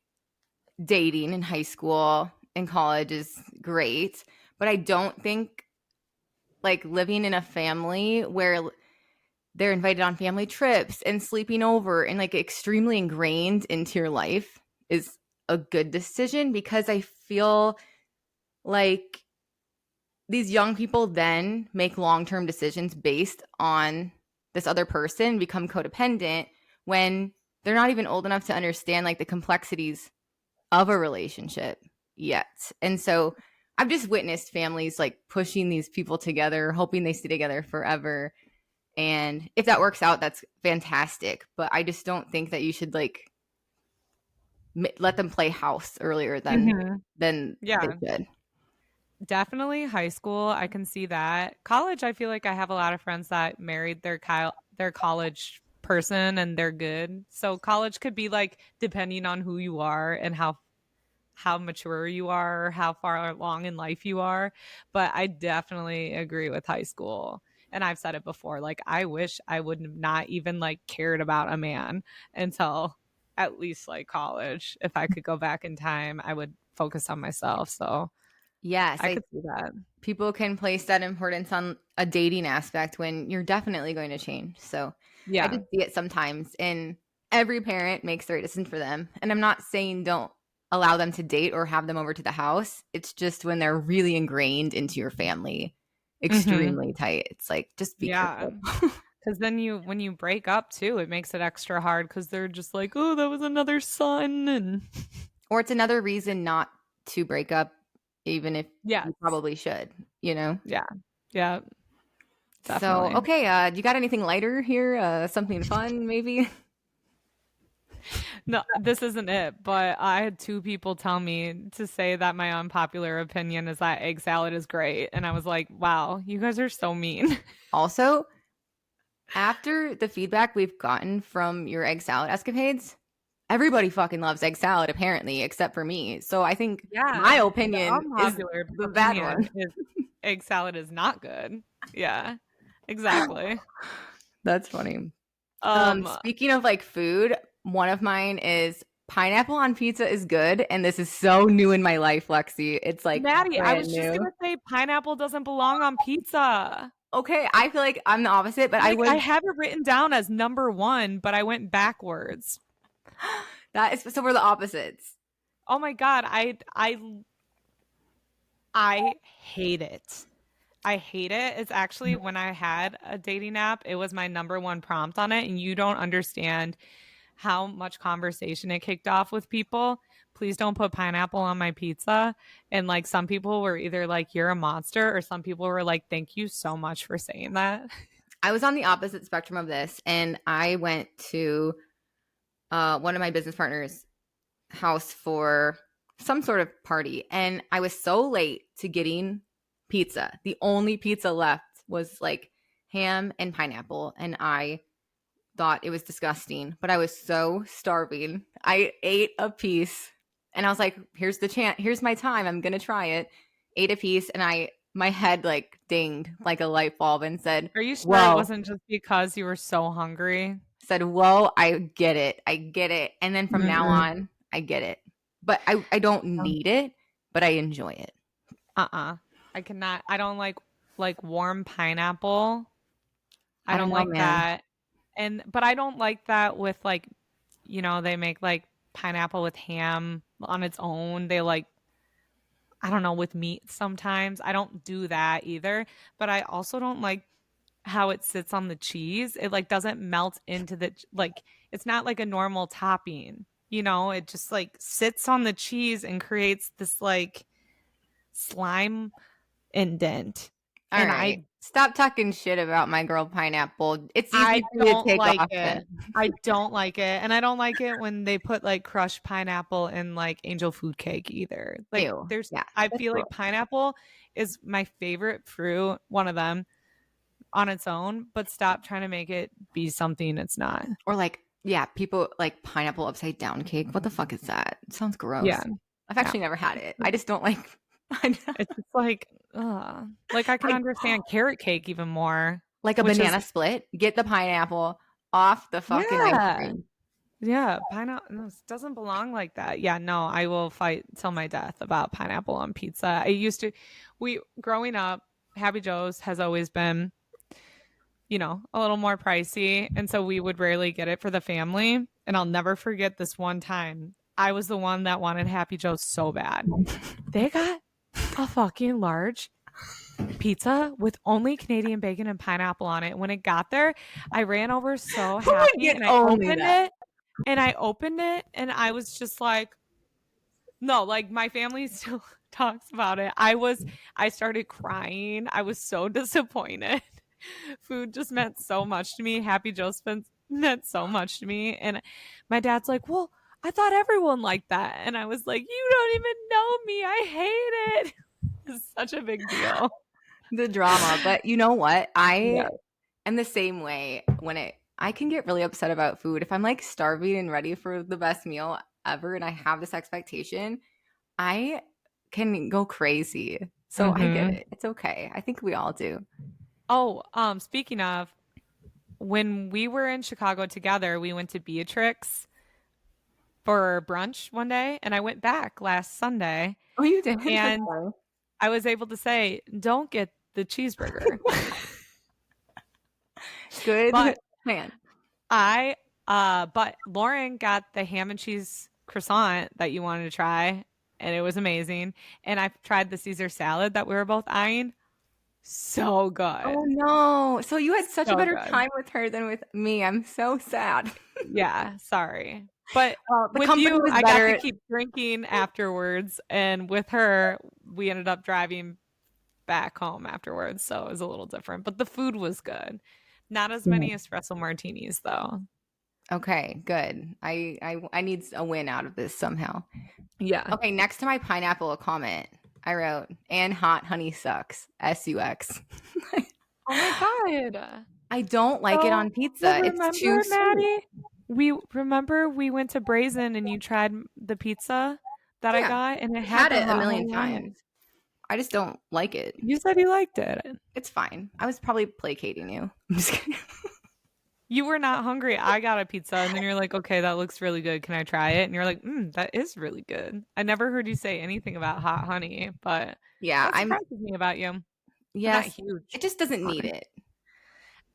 [SPEAKER 2] dating in high school and college is great, but I don't think like living in a family where they're invited on family trips and sleeping over and like extremely ingrained into your life is a good decision because I feel like these young people then make long-term decisions based on this other person, become codependent when they're not even old enough to understand like the complexities of a relationship yet. And so I've just witnessed families like pushing these people together, hoping they stay together forever. And if that works out, that's fantastic. But I just don't think that you should like let them play house earlier than they should.
[SPEAKER 1] Definitely high school. I can see that. College, I feel like I have a lot of friends that married their college person and they're good. So college could be like depending on who you are and how mature you are, how far along in life you are. But I definitely agree with high school. And I've said it before, like I wish I would have not even like cared about a man until at least like college. If I could go back in time, I would focus on myself. So
[SPEAKER 2] yes,
[SPEAKER 1] I could see that.
[SPEAKER 2] People can place that importance on a dating aspect when you're definitely going to change. So I just see it sometimes, and every parent makes the right decision for them. And I'm not saying don't allow them to date or have them over to the house. It's just when they're really ingrained into your family, extremely tight. It's like, just be careful.
[SPEAKER 1] Because then when you break up too, it makes it extra hard because they're just like, oh, that was another son. And
[SPEAKER 2] or it's another reason not to break up, even if you probably should, you know?
[SPEAKER 1] Yeah. Yeah,
[SPEAKER 2] So,
[SPEAKER 1] definitely.
[SPEAKER 2] okay, do you got anything lighter here? Something fun, maybe?
[SPEAKER 1] No, this isn't it, but I had two people tell me to say that my unpopular opinion is that egg salad is great. And I was like, wow, you guys are so mean.
[SPEAKER 2] Also, after the feedback we've gotten from your egg salad escapades, everybody fucking loves egg salad, apparently, except for me. So I think my
[SPEAKER 1] Yeah, the
[SPEAKER 2] opinion is
[SPEAKER 1] unpopular
[SPEAKER 2] the bad
[SPEAKER 1] opinion
[SPEAKER 2] one.
[SPEAKER 1] is egg salad is not good. Yeah, exactly.
[SPEAKER 2] That's funny.
[SPEAKER 1] Um,
[SPEAKER 2] Speaking of like food, one of mine is pineapple on pizza is good, and this is so new in my life, Lexi. It's like
[SPEAKER 1] Maddie, I
[SPEAKER 2] brand
[SPEAKER 1] was just
[SPEAKER 2] new.
[SPEAKER 1] gonna say pineapple doesn't belong on pizza.
[SPEAKER 2] Okay, I feel like I'm the opposite, but I
[SPEAKER 1] Like I
[SPEAKER 2] was
[SPEAKER 1] have it written down as number one, but I went backwards.
[SPEAKER 2] that is so we're the opposites.
[SPEAKER 1] Oh my God, I hate it. I hate it. It's actually when I had a dating app, it was my number one prompt on it. And you don't understand how much conversation it kicked off with people. Please don't put pineapple on my pizza. And like some people were either like, you're a monster, or some people were like, thank you so much for saying that.
[SPEAKER 2] I was on the opposite spectrum of this, and I went to one of my business partners' house for some sort of party, and I was so late to getting pizza. The only pizza left was like ham and pineapple, and I thought it was disgusting, but I was so starving. I ate a piece, and I was like, "Here's the chance. Here's my time. I'm gonna try it." Ate a piece, and my head like dinged like a light bulb, and said,
[SPEAKER 1] Are you sure it
[SPEAKER 2] "Whoa."
[SPEAKER 1] wasn't just because you were so hungry?
[SPEAKER 2] Said, "Whoa, I get it. I get it." And then from now
[SPEAKER 1] Mm-mm.
[SPEAKER 2] on, I get it. But I don't need it, but I enjoy it.
[SPEAKER 1] Uh-uh. I cannot. I don't like warm pineapple. I
[SPEAKER 2] I don't
[SPEAKER 1] don't
[SPEAKER 2] know,
[SPEAKER 1] like
[SPEAKER 2] man.
[SPEAKER 1] that. And but I don't like that with like, they make like pineapple with ham on its own. They like, I don't know, with meat sometimes. I don't do that either, but I also don't like how it sits on the cheese. It like doesn't melt into the like it's not like a normal topping. It just like sits on the cheese and creates this like slime indent.
[SPEAKER 2] All
[SPEAKER 1] And
[SPEAKER 2] right. Stop talking shit about my girl pineapple. It's easy
[SPEAKER 1] I
[SPEAKER 2] for you to
[SPEAKER 1] don't
[SPEAKER 2] take
[SPEAKER 1] like
[SPEAKER 2] off
[SPEAKER 1] it.
[SPEAKER 2] it.
[SPEAKER 1] I don't like it. And I don't like it when they put like crushed pineapple in like angel food cake either. Like
[SPEAKER 2] Ew.
[SPEAKER 1] there's
[SPEAKER 2] Yeah,
[SPEAKER 1] I
[SPEAKER 2] that's
[SPEAKER 1] feel
[SPEAKER 2] gross.
[SPEAKER 1] like pineapple is my favorite fruit, one of them on its own, but stop trying to make it be something it's not.
[SPEAKER 2] Or like, yeah, people like pineapple upside down cake. What the fuck is that? It sounds gross.
[SPEAKER 1] Yeah.
[SPEAKER 2] I've
[SPEAKER 1] Yeah.
[SPEAKER 2] actually never had it. I just don't like
[SPEAKER 1] It's just like like I can
[SPEAKER 2] like
[SPEAKER 1] understand carrot cake even more,
[SPEAKER 2] like a
[SPEAKER 1] which is
[SPEAKER 2] banana split. Get the pineapple off the fucking ice
[SPEAKER 1] yeah.
[SPEAKER 2] cream.
[SPEAKER 1] Yeah, pineapple no, it doesn't belong like that. Yeah, no, I will fight till my death about pineapple on pizza. I used to, we growing up, Happy Joe's has always been, a little more pricey, and so we would rarely get it for the family. And I'll never forget this one time. I was the one that wanted Happy Joe's so bad. They got a fucking large pizza with only Canadian bacon and pineapple on it. When it got there, I ran over so
[SPEAKER 2] Who would
[SPEAKER 1] happy
[SPEAKER 2] get
[SPEAKER 1] and I
[SPEAKER 2] only
[SPEAKER 1] opened
[SPEAKER 2] that?
[SPEAKER 1] it and I opened it and I was just like, no, like my family still talks about it. I started crying. I was so disappointed. Food just meant so much to me. Happy Joe spent meant so much to me. And my dad's like, well, I thought everyone liked that. And I was like, you don't even know me. I hate it. It's such a big deal.
[SPEAKER 2] The drama. But you know what?
[SPEAKER 1] Yeah.
[SPEAKER 2] I am the same way I can get really upset about food. If I'm like starving and ready for the best meal ever and I have this expectation, I can go crazy. So I get
[SPEAKER 1] Mm-hmm.
[SPEAKER 2] it. It's okay. I think we all do.
[SPEAKER 1] Oh, speaking of, when we were in Chicago together, we went to Beatrix for brunch one day, and I went back last Sunday,
[SPEAKER 2] Oh, you did? That's
[SPEAKER 1] and
[SPEAKER 2] funny.
[SPEAKER 1] I was able to say, don't get the cheeseburger.
[SPEAKER 2] Good
[SPEAKER 1] But
[SPEAKER 2] plan.
[SPEAKER 1] but Lauren got the ham and cheese croissant that you wanted to try, and it was amazing. And I tried the Caesar salad that we were both eyeing. So
[SPEAKER 2] Oh
[SPEAKER 1] good.
[SPEAKER 2] no. So you had such a
[SPEAKER 1] So
[SPEAKER 2] better
[SPEAKER 1] good.
[SPEAKER 2] time with her than with me. I'm so sad.
[SPEAKER 1] Yeah, sorry. But
[SPEAKER 2] Well, the
[SPEAKER 1] with
[SPEAKER 2] company
[SPEAKER 1] you,
[SPEAKER 2] was
[SPEAKER 1] I got to
[SPEAKER 2] better.
[SPEAKER 1] keep drinking afterwards. And with her, we ended up driving back home afterwards, so it was a little different. But the food was good. Not as
[SPEAKER 2] Yeah.
[SPEAKER 1] many espresso martinis though.
[SPEAKER 2] Okay, good. I need a win out of this somehow.
[SPEAKER 1] Yeah.
[SPEAKER 2] Okay, next to my pineapple comment, I wrote, and hot honey sucks. S-U-X.
[SPEAKER 1] Oh my God.
[SPEAKER 2] I don't like it
[SPEAKER 1] So,
[SPEAKER 2] on pizza. It's too
[SPEAKER 1] remember,
[SPEAKER 2] sweet.
[SPEAKER 1] Maddie? We went to Brazen and you tried the pizza that I
[SPEAKER 2] Yeah,
[SPEAKER 1] got and it
[SPEAKER 2] I've
[SPEAKER 1] had
[SPEAKER 2] had
[SPEAKER 1] the
[SPEAKER 2] it a
[SPEAKER 1] hot
[SPEAKER 2] million
[SPEAKER 1] honey on it.
[SPEAKER 2] times. I just don't like it.
[SPEAKER 1] You said you liked it.
[SPEAKER 2] It's fine. I was probably placating you. I'm just kidding.
[SPEAKER 1] You were not hungry. I got a pizza and then you're like, okay, that looks really good. Can I try it? And you're like, that is really good. I never heard you say anything about hot honey, but
[SPEAKER 2] Yeah,
[SPEAKER 1] that surprises me about you. I'm not
[SPEAKER 2] yes,
[SPEAKER 1] huge
[SPEAKER 2] it just doesn't
[SPEAKER 1] on
[SPEAKER 2] need
[SPEAKER 1] it.
[SPEAKER 2] it.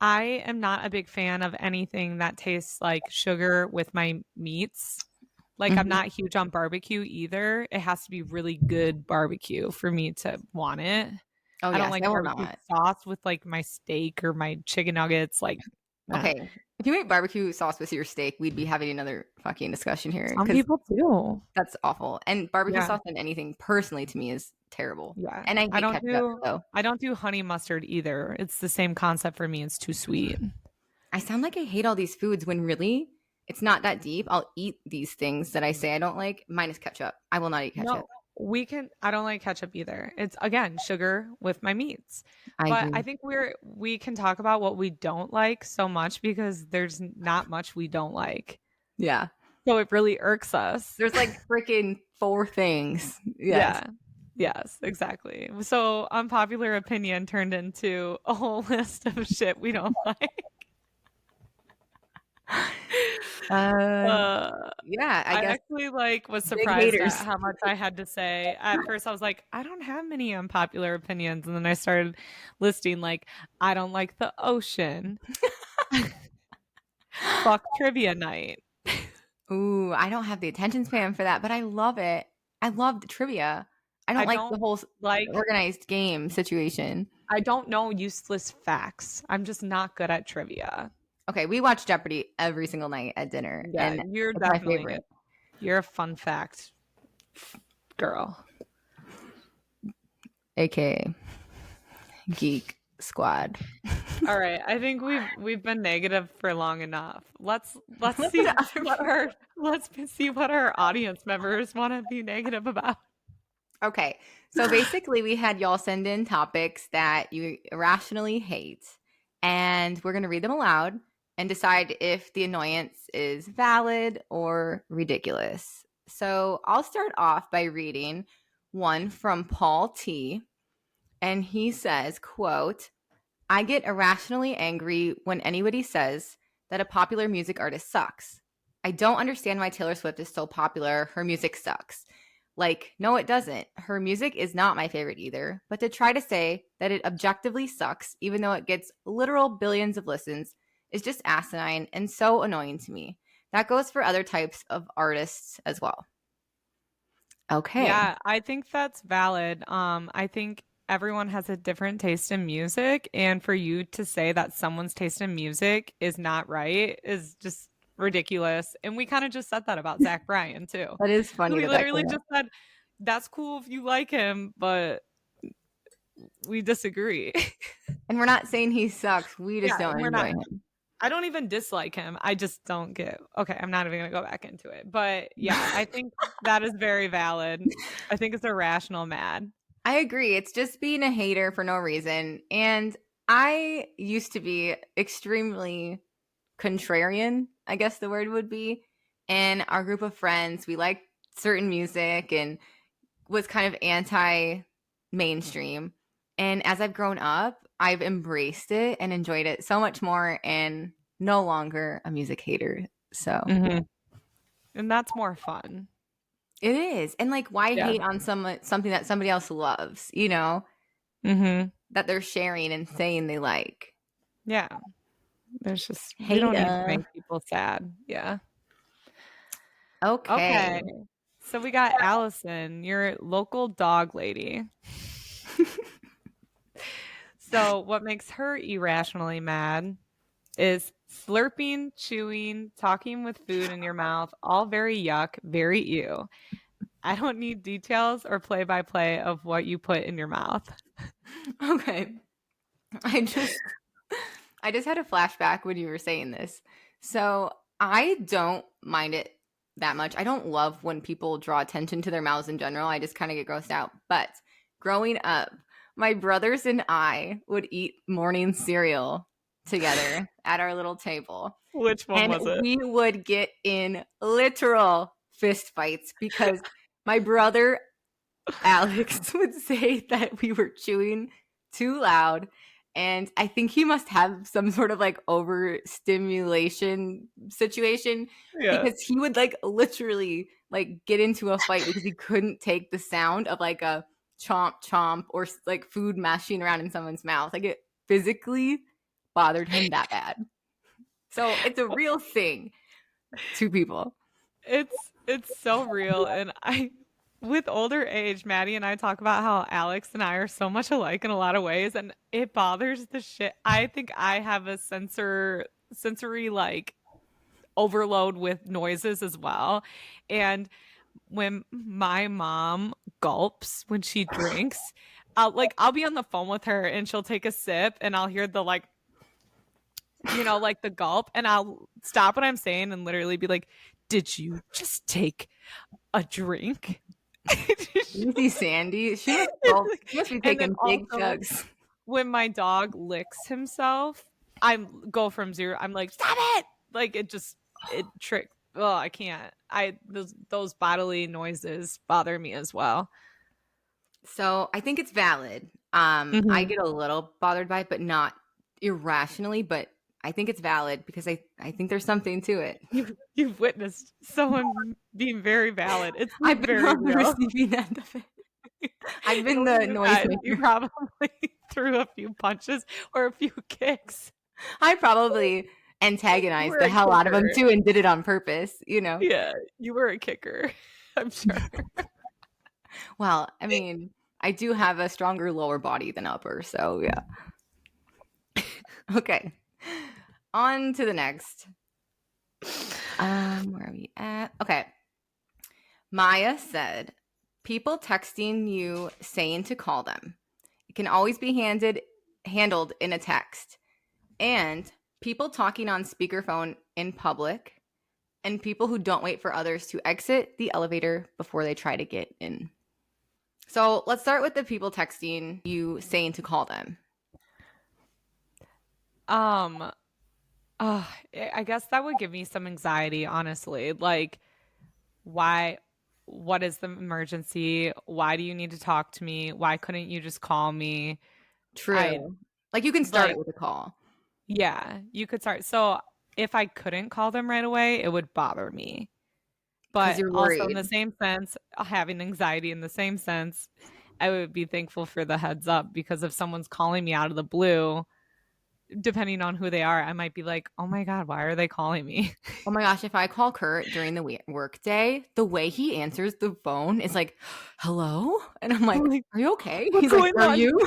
[SPEAKER 1] I am not a big fan of anything that tastes like sugar with my meats. Like, I'm
[SPEAKER 2] Mhm.
[SPEAKER 1] not huge on barbecue either. It has to be really good barbecue for me to want it.
[SPEAKER 2] Oh,
[SPEAKER 1] I don't
[SPEAKER 2] yes,
[SPEAKER 1] like
[SPEAKER 2] I will
[SPEAKER 1] barbecue
[SPEAKER 2] not.
[SPEAKER 1] sauce with like my steak or my chicken nuggets. Like, nah.
[SPEAKER 2] Okay, if you make barbecue sauce with your steak, we'd be having another fucking discussion here
[SPEAKER 1] Some
[SPEAKER 2] because
[SPEAKER 1] people do.
[SPEAKER 2] that's awful. And barbecue
[SPEAKER 1] Yeah.
[SPEAKER 2] sauce in anything, personally, to me, is terrible.
[SPEAKER 1] Yeah.
[SPEAKER 2] And I hate ketchup, so
[SPEAKER 1] I don't do honey mustard either. It's the same concept for me. It's too sweet.
[SPEAKER 2] I sound like I hate all these foods when really it's not that deep. I'll eat these things that I say I don't like, minus ketchup. I will not eat ketchup.
[SPEAKER 1] No, I don't like ketchup either. It's again sugar with my meats.
[SPEAKER 2] I
[SPEAKER 1] But I
[SPEAKER 2] agree.
[SPEAKER 1] think we can talk about what we don't like so much because there's not much we don't like.
[SPEAKER 2] Yeah.
[SPEAKER 1] So it really irks us.
[SPEAKER 2] There's like freaking 4 things. Yes.
[SPEAKER 1] Yeah. Yes, exactly. So unpopular opinion turned into a whole list of shit we don't like. Uh,
[SPEAKER 2] Yeah, I
[SPEAKER 1] I
[SPEAKER 2] guess
[SPEAKER 1] actually was
[SPEAKER 2] big
[SPEAKER 1] surprised at
[SPEAKER 2] haters.
[SPEAKER 1] how much I had to say. At first I was like, I don't have many unpopular opinions. And then I started listing I don't like the ocean. Fuck trivia night.
[SPEAKER 2] Ooh, I don't have the attention span for that, but I love it. I love the trivia. I don't
[SPEAKER 1] I
[SPEAKER 2] like
[SPEAKER 1] don't
[SPEAKER 2] the whole
[SPEAKER 1] like
[SPEAKER 2] organized game situation.
[SPEAKER 1] I don't know useless facts. I'm just not good at trivia.
[SPEAKER 2] Okay, we watch Jeopardy every single night at dinner,
[SPEAKER 1] Yeah,
[SPEAKER 2] and
[SPEAKER 1] you're
[SPEAKER 2] it's my
[SPEAKER 1] definitely
[SPEAKER 2] favorite.
[SPEAKER 1] you're a fun fact girl.
[SPEAKER 2] AKA Geek Squad.
[SPEAKER 1] All right, I think we've been negative for long enough. Let's see let's see what our audience members want to be negative about.
[SPEAKER 2] Okay, so basically, we had y'all send in topics that you irrationally hate, and we're going to read them aloud and decide if the annoyance is valid or ridiculous. So I'll start off by reading one from Paul T. And he says, quote, I get irrationally angry when anybody says that a popular music artist sucks. I don't understand why Taylor Swift is so popular. Her music sucks. Like, no, it doesn't. Her music is not my favorite either. But to try to say that it objectively sucks, even though it gets literal billions of listens, is just asinine and so annoying to me. That goes for other types of artists as well. Okay.
[SPEAKER 1] Yeah, I think that's valid. I think everyone has a different taste in music, and for you to say that someone's taste in music is not right is just ridiculous. And we kind of just said that about Zach Bryan too.
[SPEAKER 2] That is funny.
[SPEAKER 1] We
[SPEAKER 2] that
[SPEAKER 1] literally
[SPEAKER 2] came
[SPEAKER 1] just said that's cool if you like him, but we disagree.
[SPEAKER 2] And we're not saying he sucks. We just don't enjoy him.
[SPEAKER 1] I don't even dislike him. I just don't get. Okay, I'm not even going to go back into it. But yeah, I think that is very valid. I think it's irrational mad.
[SPEAKER 2] I agree. It's just being a hater for no reason. And I used to be extremely contrarian, I guess the word would be. And our group of friends, we liked certain music and was kind of anti mainstream. And as I've grown up, I've embraced it and enjoyed it so much more and no longer a music hater. So
[SPEAKER 1] And that's more fun.
[SPEAKER 2] it is. And why hate on something that somebody else loves, that they're sharing and saying they like.
[SPEAKER 1] Yeah. There's just we don't need to make people sad. Yeah.
[SPEAKER 2] Okay.
[SPEAKER 1] So we got Allison, your local dog lady. So what makes her irrationally mad is slurping, chewing, talking with food in your mouth, all very yuck, very ew. I don't need details or play-by-play of what you put in your mouth.
[SPEAKER 2] Okay. I just had a flashback when you were saying this. So I don't mind it that much. I don't love when people draw attention to their mouths in general. I just kind of get grossed out. But growing up, my brothers and I would eat morning cereal together at our little table.
[SPEAKER 1] Which one
[SPEAKER 2] And
[SPEAKER 1] was it?
[SPEAKER 2] we would get in literal fist fights because my brother Alex would say that we were chewing too loud. And I think he must have some sort of like overstimulation situation
[SPEAKER 1] Yeah.
[SPEAKER 2] because he would like literally like get into a fight because he couldn't take the sound of like a chomp chomp or like food mashing around in someone's mouth. Like it physically bothered him that bad. So it's a real thing to people.
[SPEAKER 1] It's so real, and I with older age, Maddie and I talk about how Alex and I are so much alike in a lot of ways, and it bothers the shit. I think I have a sensory like overload with noises as well. And when my mom gulps when she drinks, I'll be on the phone with her and she'll take a sip and I'll hear the like like the gulp, and I'll stop what I'm saying and literally be like, "Did you just take a drink?"
[SPEAKER 2] Easy, Sandy. She must be
[SPEAKER 1] And then
[SPEAKER 2] taking big
[SPEAKER 1] also,
[SPEAKER 2] chugs.
[SPEAKER 1] when my dog licks himself, I go from zero. I'm like, "Stop it!" Like it tricks. Oh, I can't. Those bodily noises bother me as well.
[SPEAKER 2] So I think it's valid. I get a little bothered by it, but not irrationally. But I think it's valid because I think there's something to it.
[SPEAKER 1] You've witnessed someone being very valid. It's
[SPEAKER 2] I've been
[SPEAKER 1] very
[SPEAKER 2] on the
[SPEAKER 1] real.
[SPEAKER 2] receiving end of it. I've been the
[SPEAKER 1] You
[SPEAKER 2] noisemaker.
[SPEAKER 1] probably threw a few punches or a few kicks.
[SPEAKER 2] I probably antagonized
[SPEAKER 1] were
[SPEAKER 2] the
[SPEAKER 1] a
[SPEAKER 2] hell out of them
[SPEAKER 1] kicker.
[SPEAKER 2] too and did it on purpose, you know?
[SPEAKER 1] Yeah, you were a kicker, I'm sure.
[SPEAKER 2] Well, I mean, I do have a stronger lower body than upper, so yeah. Okay. On to the next. Where are we at? Okay. Maya said, people texting you saying to call them. It can always be handled in a text. And people talking on speakerphone in public, and people who don't wait for others to exit the elevator before they try to get in. So let's start with the people texting you saying to call them.
[SPEAKER 1] I guess that would give me some anxiety, honestly. Like, why? What is the emergency? Why do you need to talk to me? Why couldn't you just call me?
[SPEAKER 2] True. Like you can start it with a call.
[SPEAKER 1] Yeah, you could start. So if I couldn't call them right away, it would bother me. But
[SPEAKER 2] you're
[SPEAKER 1] also in
[SPEAKER 2] worried.
[SPEAKER 1] the same sense, having anxiety in the same sense, I would be thankful for the heads up, because if someone's calling me out of the blue, depending on who they are, I might be like, oh my God, why are they calling me?
[SPEAKER 2] Oh my gosh, if I call Kurt during the work day, the way he answers the phone is like, hello? And I'm like, are you okay? He's like, are you?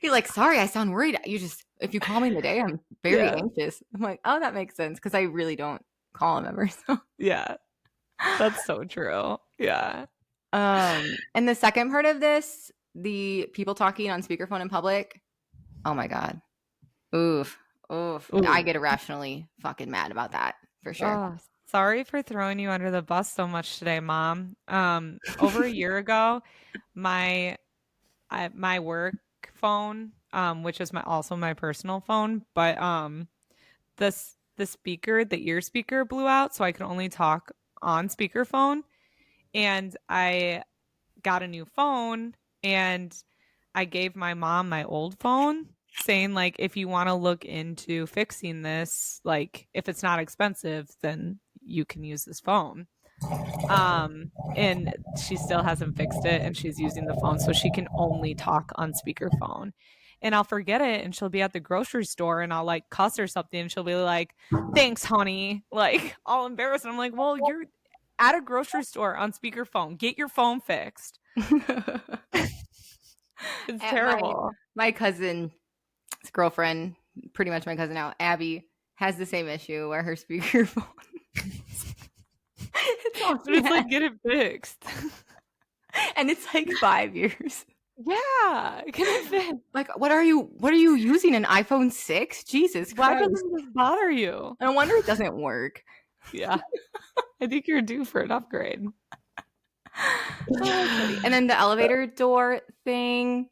[SPEAKER 2] He's like, sorry, I sound worried. If you call me in the day, I'm very anxious. I'm like, oh, that makes sense, because I really don't call him ever. So.
[SPEAKER 1] Yeah, that's so true. Yeah.
[SPEAKER 2] And the second part of this, the people talking on speakerphone in public, oh my God. Oof. I get irrationally fucking mad about that, for sure.
[SPEAKER 1] Oh, sorry for throwing you under the bus so much today, Mom. Over a year ago, my work phone, which is also my personal phone, but the ear speaker blew out, so I could only talk on speakerphone. And I got a new phone, and I gave my mom my old phone, saying, like, if you want to look into fixing this, like, if it's not expensive, then you can use this phone. And she still hasn't fixed it, and she's using the phone so she can only talk on speakerphone. And I'll forget it, and she'll be at the grocery store, and I'll like cuss or something, and she'll be like, thanks, honey, like all embarrassed. And I'm like, well, you're at a grocery store on speakerphone. Get your phone fixed. It's terrible.
[SPEAKER 2] My cousin's girlfriend, pretty much my cousin now, Abby, has the same issue where her speakerphone.
[SPEAKER 1] It's like, get it fixed.
[SPEAKER 2] And it's like 5 years.
[SPEAKER 1] Yeah, can it fit?
[SPEAKER 2] Like, what are you using, an iPhone 6? Jesus
[SPEAKER 1] Why
[SPEAKER 2] Christ.
[SPEAKER 1] doesn't this bother you?
[SPEAKER 2] No wonder it doesn't work.
[SPEAKER 1] Yeah, I think you're due for an upgrade.
[SPEAKER 2] Oh, that's funny. And then the elevator door thing.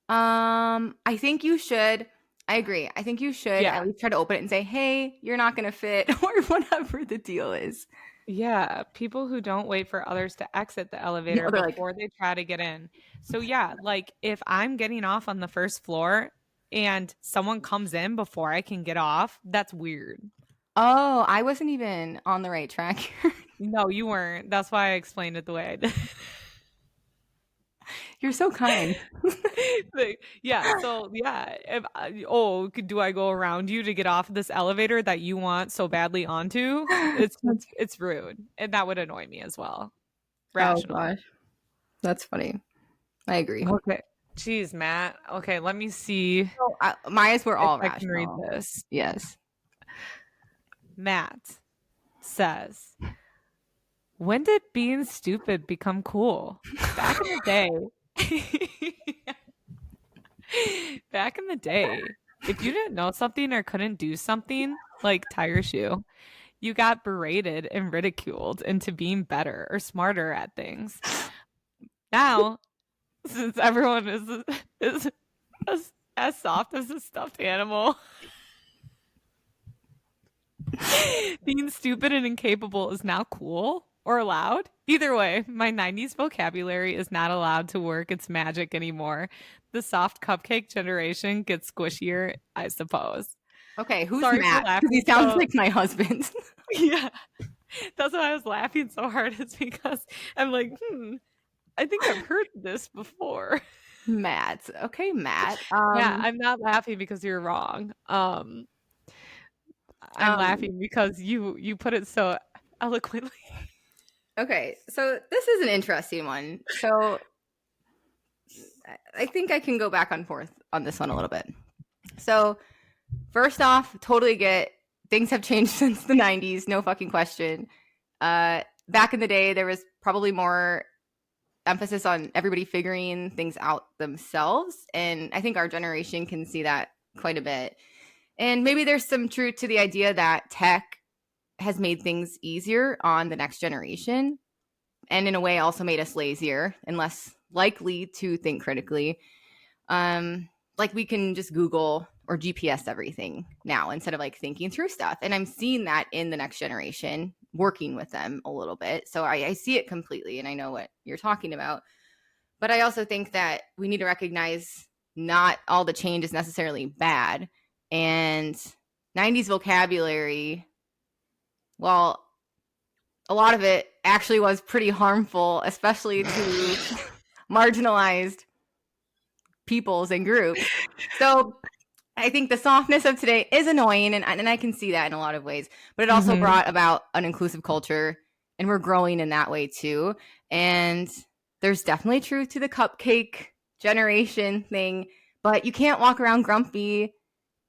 [SPEAKER 2] I think you should. I agree. I think you should
[SPEAKER 1] Yeah,
[SPEAKER 2] at least try to open it and say, "Hey, you're not gonna fit," or whatever the deal is.
[SPEAKER 1] yeah. People who don't wait for others to exit the
[SPEAKER 2] No,
[SPEAKER 1] elevator
[SPEAKER 2] they're like,
[SPEAKER 1] before they try to get in. So yeah, like if I'm getting off on the first floor and someone comes in before I can get off, that's weird.
[SPEAKER 2] "Oh, I wasn't even on the right track here."
[SPEAKER 1] No, you weren't. That's why I explained it the way I did.
[SPEAKER 2] You're so kind.
[SPEAKER 1] Like, yeah, so yeah, if do I go around you to get off this elevator that you want so badly onto? It's rude, and that would annoy me as well.
[SPEAKER 2] Oh
[SPEAKER 1] Rational.
[SPEAKER 2] gosh, that's funny. I agree.
[SPEAKER 1] Okay. Jeez, Matt. Okay, let me see
[SPEAKER 2] So, mine were
[SPEAKER 1] if
[SPEAKER 2] all
[SPEAKER 1] I can read
[SPEAKER 2] rational.
[SPEAKER 1] this.
[SPEAKER 2] Yes.
[SPEAKER 1] Matt says, "When did being stupid become cool? Back in the day." Back in the day, if you didn't know something or couldn't do something, like tie your shoe, you got berated and ridiculed into being better or smarter at things. Now, since everyone is as soft as a stuffed animal, being stupid and incapable is now cool or allowed. Either way, my 90s vocabulary is not allowed to work its magic anymore. The soft cupcake generation gets squishier, I suppose.
[SPEAKER 2] Okay, who's
[SPEAKER 1] Sorry for
[SPEAKER 2] Matt? Because he
[SPEAKER 1] laughing.
[SPEAKER 2] sounds
[SPEAKER 1] So,
[SPEAKER 2] like my husband.
[SPEAKER 1] yeah, that's why I was laughing so hard, is because I'm like, I think I've heard this before.
[SPEAKER 2] Matt. Okay, Matt.
[SPEAKER 1] Yeah, I'm not laughing because you're wrong. I'm
[SPEAKER 2] Um,
[SPEAKER 1] laughing because you put it so eloquently.
[SPEAKER 2] okay, so this is an interesting one. So I think I can go back and forth on this one a little bit. So first off, totally get things have changed since the 90s, no fucking question. Back in the day, there was probably more emphasis on everybody figuring things out themselves. And I think our generation can see that quite a bit. And maybe there's some truth to the idea that tech has made things easier on the next generation, and in a way also made us lazier and less likely to think critically. Like we can just Google or GPS everything now instead of like thinking through stuff. And I'm seeing that in the next generation, working with them a little bit. So I see it completely, and I know what you're talking about. But I also think that we need to recognize not all the change is necessarily bad. And 90s vocabulary, well, a lot of it actually was pretty harmful, especially to marginalized peoples and groups. So I think the softness of today is annoying, and I can see that in a lot of ways. But it also brought about an inclusive culture, and we're growing in that way too. And there's definitely truth to the cupcake generation thing, but you can't walk around grumpy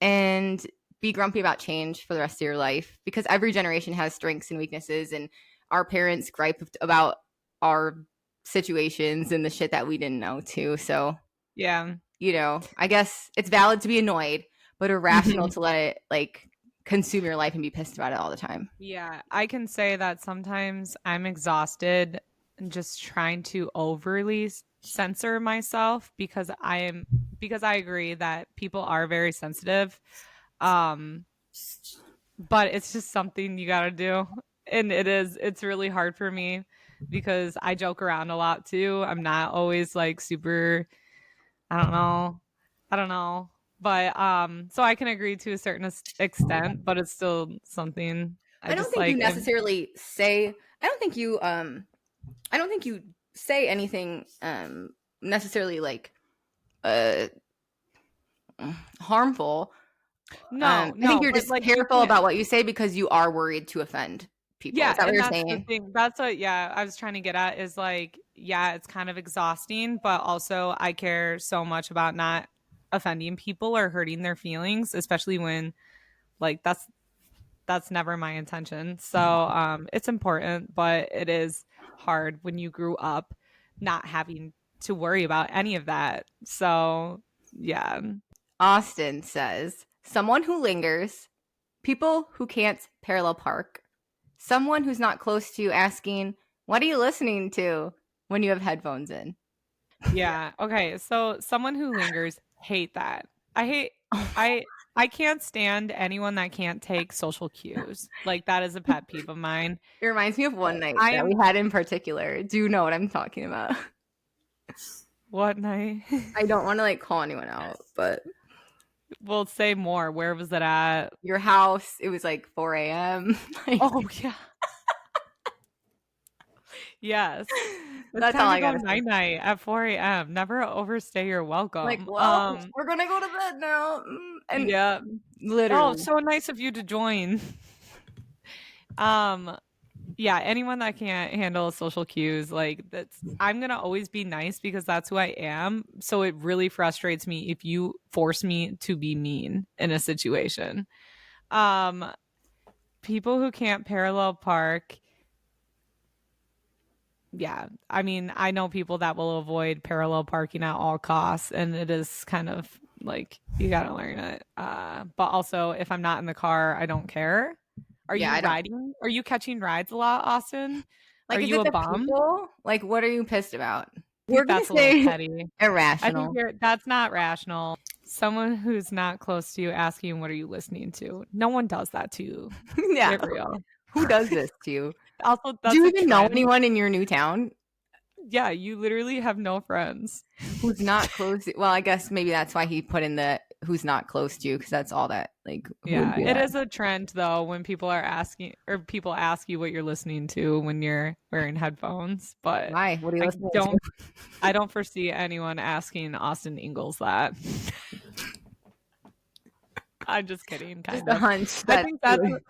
[SPEAKER 2] and be grumpy about change for the rest of your life, because every generation has strengths and weaknesses, and our parents gripe about our situations and the shit that we didn't know too. So
[SPEAKER 1] Yeah.
[SPEAKER 2] I guess it's valid to be annoyed, but irrational to let it like consume your life and be pissed about it all the time.
[SPEAKER 1] Yeah, I can say that sometimes I'm exhausted and just trying to overly censor myself because I agree that people are very sensitive. Um but it's just something you got to do. And it's really hard for me because I joke around a lot too. I'm not always like super, I don't know. I don't know. But so I can agree to a certain extent, but it's still something I
[SPEAKER 2] I don't
[SPEAKER 1] just
[SPEAKER 2] think you
[SPEAKER 1] like.
[SPEAKER 2] necessarily say. I don't think you. I don't think you say anything necessarily like uh harmful.
[SPEAKER 1] No,
[SPEAKER 2] I think
[SPEAKER 1] no,
[SPEAKER 2] you're
[SPEAKER 1] but
[SPEAKER 2] just
[SPEAKER 1] like you
[SPEAKER 2] careful
[SPEAKER 1] can't.
[SPEAKER 2] about what you say because you are worried to offend people.
[SPEAKER 1] Yeah,
[SPEAKER 2] Is that what
[SPEAKER 1] and
[SPEAKER 2] you're
[SPEAKER 1] that's the
[SPEAKER 2] saying?
[SPEAKER 1] thing. That's what, yeah, I was trying to get at is like, yeah, it's kind of exhausting, but also I care so much about not offending people or hurting their feelings, especially when like that's never my intention. So it's important, but it is hard when you grew up not having to worry about any of that. So, yeah.
[SPEAKER 2] Austin says, someone who lingers, people who can't parallel park, someone who's not close to you asking, what are you listening to when you have headphones in?
[SPEAKER 1] Yeah. Okay. So someone who lingers, hate that. I can't stand anyone that can't take social cues. Like that is a pet peeve of mine.
[SPEAKER 2] It reminds me of one night
[SPEAKER 1] I
[SPEAKER 2] that
[SPEAKER 1] am
[SPEAKER 2] we had in particular. Do you know what I'm talking about?
[SPEAKER 1] what night?
[SPEAKER 2] I don't want to like call anyone out, but
[SPEAKER 1] We'll say more. Where was it at?
[SPEAKER 2] your house, it was like 4 a.m. Like,
[SPEAKER 1] Oh yeah. Yes. It's
[SPEAKER 2] that's all
[SPEAKER 1] time
[SPEAKER 2] I
[SPEAKER 1] to go
[SPEAKER 2] gotta say.
[SPEAKER 1] night night at 4 a.m. Never overstay your welcome.
[SPEAKER 2] Like, well, we're gonna go to bed now. And
[SPEAKER 1] yeah.
[SPEAKER 2] literally.
[SPEAKER 1] Oh, so nice of you to join. Yeah, anyone that can't handle social cues, like that's I'm gonna always be nice because that's who I am. So it really frustrates me if you force me to be mean in a situation. People who can't parallel park, yeah, I mean, I know people that will avoid parallel parking at all costs, and it is kind of like you gotta learn it. But also, if I'm not in the car, I don't care. Are
[SPEAKER 2] Yeah,
[SPEAKER 1] you
[SPEAKER 2] I don't.
[SPEAKER 1] riding? Are you catching rides a lot, Austin? Are
[SPEAKER 2] Like, is
[SPEAKER 1] you
[SPEAKER 2] it
[SPEAKER 1] a
[SPEAKER 2] the
[SPEAKER 1] bum?
[SPEAKER 2] people? Like, what are you pissed about?
[SPEAKER 1] I
[SPEAKER 2] We're
[SPEAKER 1] think
[SPEAKER 2] gonna
[SPEAKER 1] that's a little
[SPEAKER 2] say
[SPEAKER 1] petty. I think
[SPEAKER 2] irrational.
[SPEAKER 1] that's not rational. Someone who's not close to you asking, what are you listening to? No one does that to you.
[SPEAKER 2] Yeah.
[SPEAKER 1] Get real.
[SPEAKER 2] Who does this to you?
[SPEAKER 1] Also,
[SPEAKER 2] Do
[SPEAKER 1] that's
[SPEAKER 2] you
[SPEAKER 1] a
[SPEAKER 2] even know
[SPEAKER 1] trend.
[SPEAKER 2] anyone in your new town
[SPEAKER 1] Yeah, you literally have no friends.
[SPEAKER 2] who's not close? Well, I guess maybe that's why he put in the who's not close to you, because that's all that like who would
[SPEAKER 1] Yeah,
[SPEAKER 2] do
[SPEAKER 1] it
[SPEAKER 2] that.
[SPEAKER 1] is a trend though when people are asking or people ask you what you're listening to when you're wearing headphones. But
[SPEAKER 2] Why? What are you
[SPEAKER 1] I
[SPEAKER 2] listening to?
[SPEAKER 1] don't I don't foresee anyone asking Austin Ingalls that. I'm just kidding,
[SPEAKER 2] Just
[SPEAKER 1] kind
[SPEAKER 2] a
[SPEAKER 1] of.
[SPEAKER 2] hunch.
[SPEAKER 1] I
[SPEAKER 2] That's
[SPEAKER 1] think that's
[SPEAKER 2] really...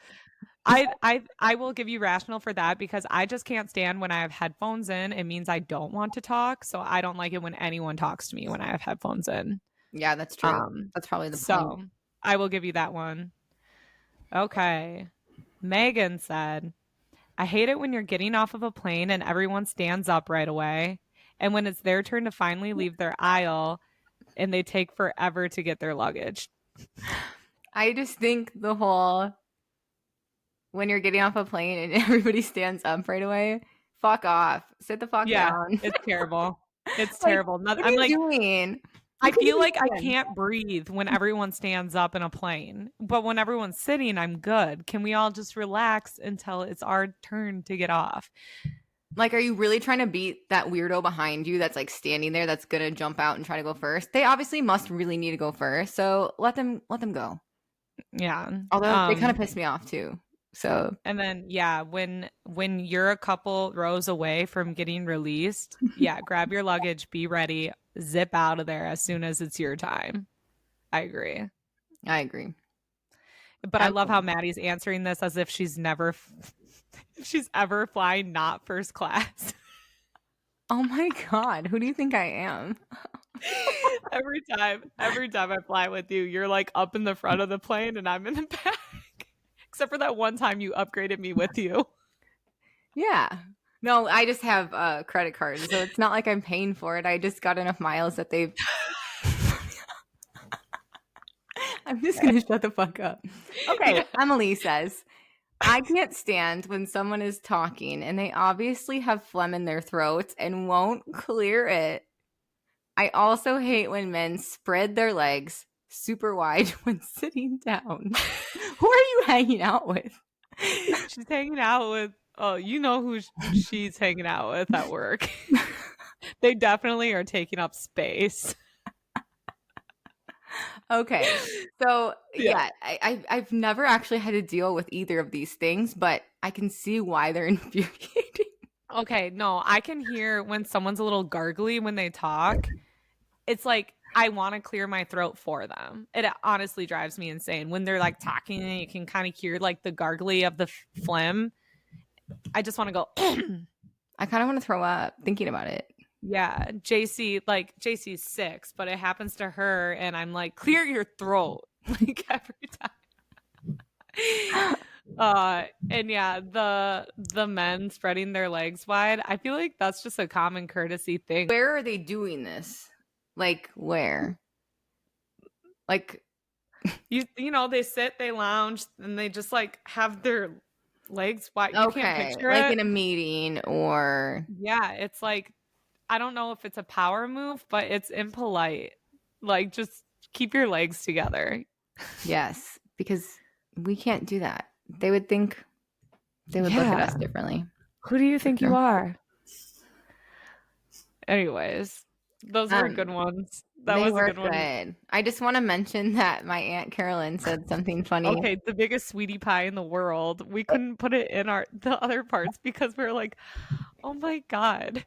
[SPEAKER 1] I will give you rational for that because I just can't stand when I have headphones in. It means I don't want to talk, so I don't like it when anyone talks to me when I have headphones in.
[SPEAKER 2] Yeah, that's true. That's probably the point.
[SPEAKER 1] So I will give you that one. Okay. Megan said, I hate it when you're getting off of a plane and everyone stands up right away. And when it's their turn to finally leave their aisle and they take forever to get their luggage.
[SPEAKER 2] I just think the whole when you're getting off a plane and everybody stands up right away, fuck off. Sit the fuck
[SPEAKER 1] Yeah,
[SPEAKER 2] down.
[SPEAKER 1] it's terrible. It's
[SPEAKER 2] Like,
[SPEAKER 1] terrible.
[SPEAKER 2] what are
[SPEAKER 1] I'm
[SPEAKER 2] you
[SPEAKER 1] like,
[SPEAKER 2] doing?
[SPEAKER 1] I
[SPEAKER 2] You could
[SPEAKER 1] feel
[SPEAKER 2] even
[SPEAKER 1] like I
[SPEAKER 2] stand.
[SPEAKER 1] can't breathe when everyone stands up in a plane. But when everyone's sitting, I'm good. Can we all just relax until it's our turn to get off?
[SPEAKER 2] Like, are you really trying to beat that weirdo behind you that's like standing there that's gonna jump out and try to go first? They obviously must really need to go first, so let them go.
[SPEAKER 1] Yeah.
[SPEAKER 2] Although they kind of piss me off too. So
[SPEAKER 1] And then yeah, when you're a couple rows away from getting released, yeah, grab your luggage, be ready, zip out of there as soon as it's your time. I agree.
[SPEAKER 2] I agree.
[SPEAKER 1] But I love
[SPEAKER 2] Absolutely.
[SPEAKER 1] how Maddie's answering this as if she's never if she's ever flying not first class.
[SPEAKER 2] Oh my god, who do you think I am?
[SPEAKER 1] every time I fly with you, you're like up in the front of the plane and I'm in the back. Except for that one time you upgraded me with you.
[SPEAKER 2] Yeah. No, I just have a credit card, so it's not like I'm paying for it. I just got enough miles that they've. I'm just gonna shut the fuck up. Okay, Emily says, I can't stand when someone is talking and they obviously have phlegm in their throat and won't clear it. I also hate when men spread their legs super wide when sitting down. Who are you hanging out with?
[SPEAKER 1] She's hanging out with, oh, you know who she's hanging out with at work. They definitely are taking up space.
[SPEAKER 2] Okay, so yeah, I've never actually had to deal with either of these things, but I can see why they're infuriating.
[SPEAKER 1] Okay, no, I can hear when someone's a little gargly when they talk. It's like I want to clear my throat for them. It honestly drives me insane when they're like talking and you can kind of hear like the gargly of the phlegm. I just want to go.
[SPEAKER 2] I kind of want to throw up thinking about it.
[SPEAKER 1] Yeah, JC's 6, but it happens to her, and I'm like, clear your throat, like every time. And yeah, the men spreading their legs wide, I feel like that's just a common courtesy thing.
[SPEAKER 2] Where are they doing this? Like where? Like
[SPEAKER 1] You know, they sit, they lounge, and they just like have their legs wide. You can't
[SPEAKER 2] okay,
[SPEAKER 1] picture
[SPEAKER 2] like
[SPEAKER 1] it.
[SPEAKER 2] in a meeting or
[SPEAKER 1] Yeah, it's like I don't know if it's a power move, but it's impolite. Like just keep your legs together.
[SPEAKER 2] yes, because we can't do that. They would think they would look at
[SPEAKER 1] Yeah.
[SPEAKER 2] us differently.
[SPEAKER 1] Who do you
[SPEAKER 2] For
[SPEAKER 1] think you
[SPEAKER 2] sure.
[SPEAKER 1] are? Anyways, those were good
[SPEAKER 2] Um,
[SPEAKER 1] ones. That
[SPEAKER 2] they
[SPEAKER 1] was a
[SPEAKER 2] were
[SPEAKER 1] good one.
[SPEAKER 2] good. I just want to mention that my Aunt Carolyn said something funny.
[SPEAKER 1] Okay, the biggest sweetie pie in the world. We couldn't put it in the other parts because we are like, "Oh my God,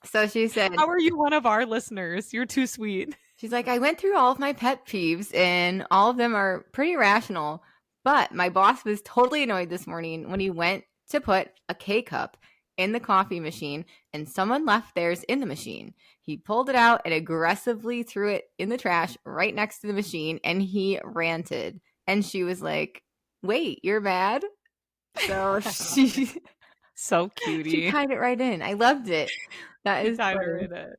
[SPEAKER 2] So she said,
[SPEAKER 1] how are you one of our listeners? You're too sweet."
[SPEAKER 2] she's like, I went through all of my pet peeves and all of them are pretty rational. But my boss was totally annoyed this morning when he went to put a K cup in the coffee machine and someone left theirs in the machine. He pulled it out and aggressively threw it in the trash right next to the machine and he ranted. And she was like, wait, you're mad? So she
[SPEAKER 1] So
[SPEAKER 2] she
[SPEAKER 1] cutie.
[SPEAKER 2] tied it right in. I loved it. That
[SPEAKER 1] He
[SPEAKER 2] is
[SPEAKER 1] tied her
[SPEAKER 2] funny.
[SPEAKER 1] in it.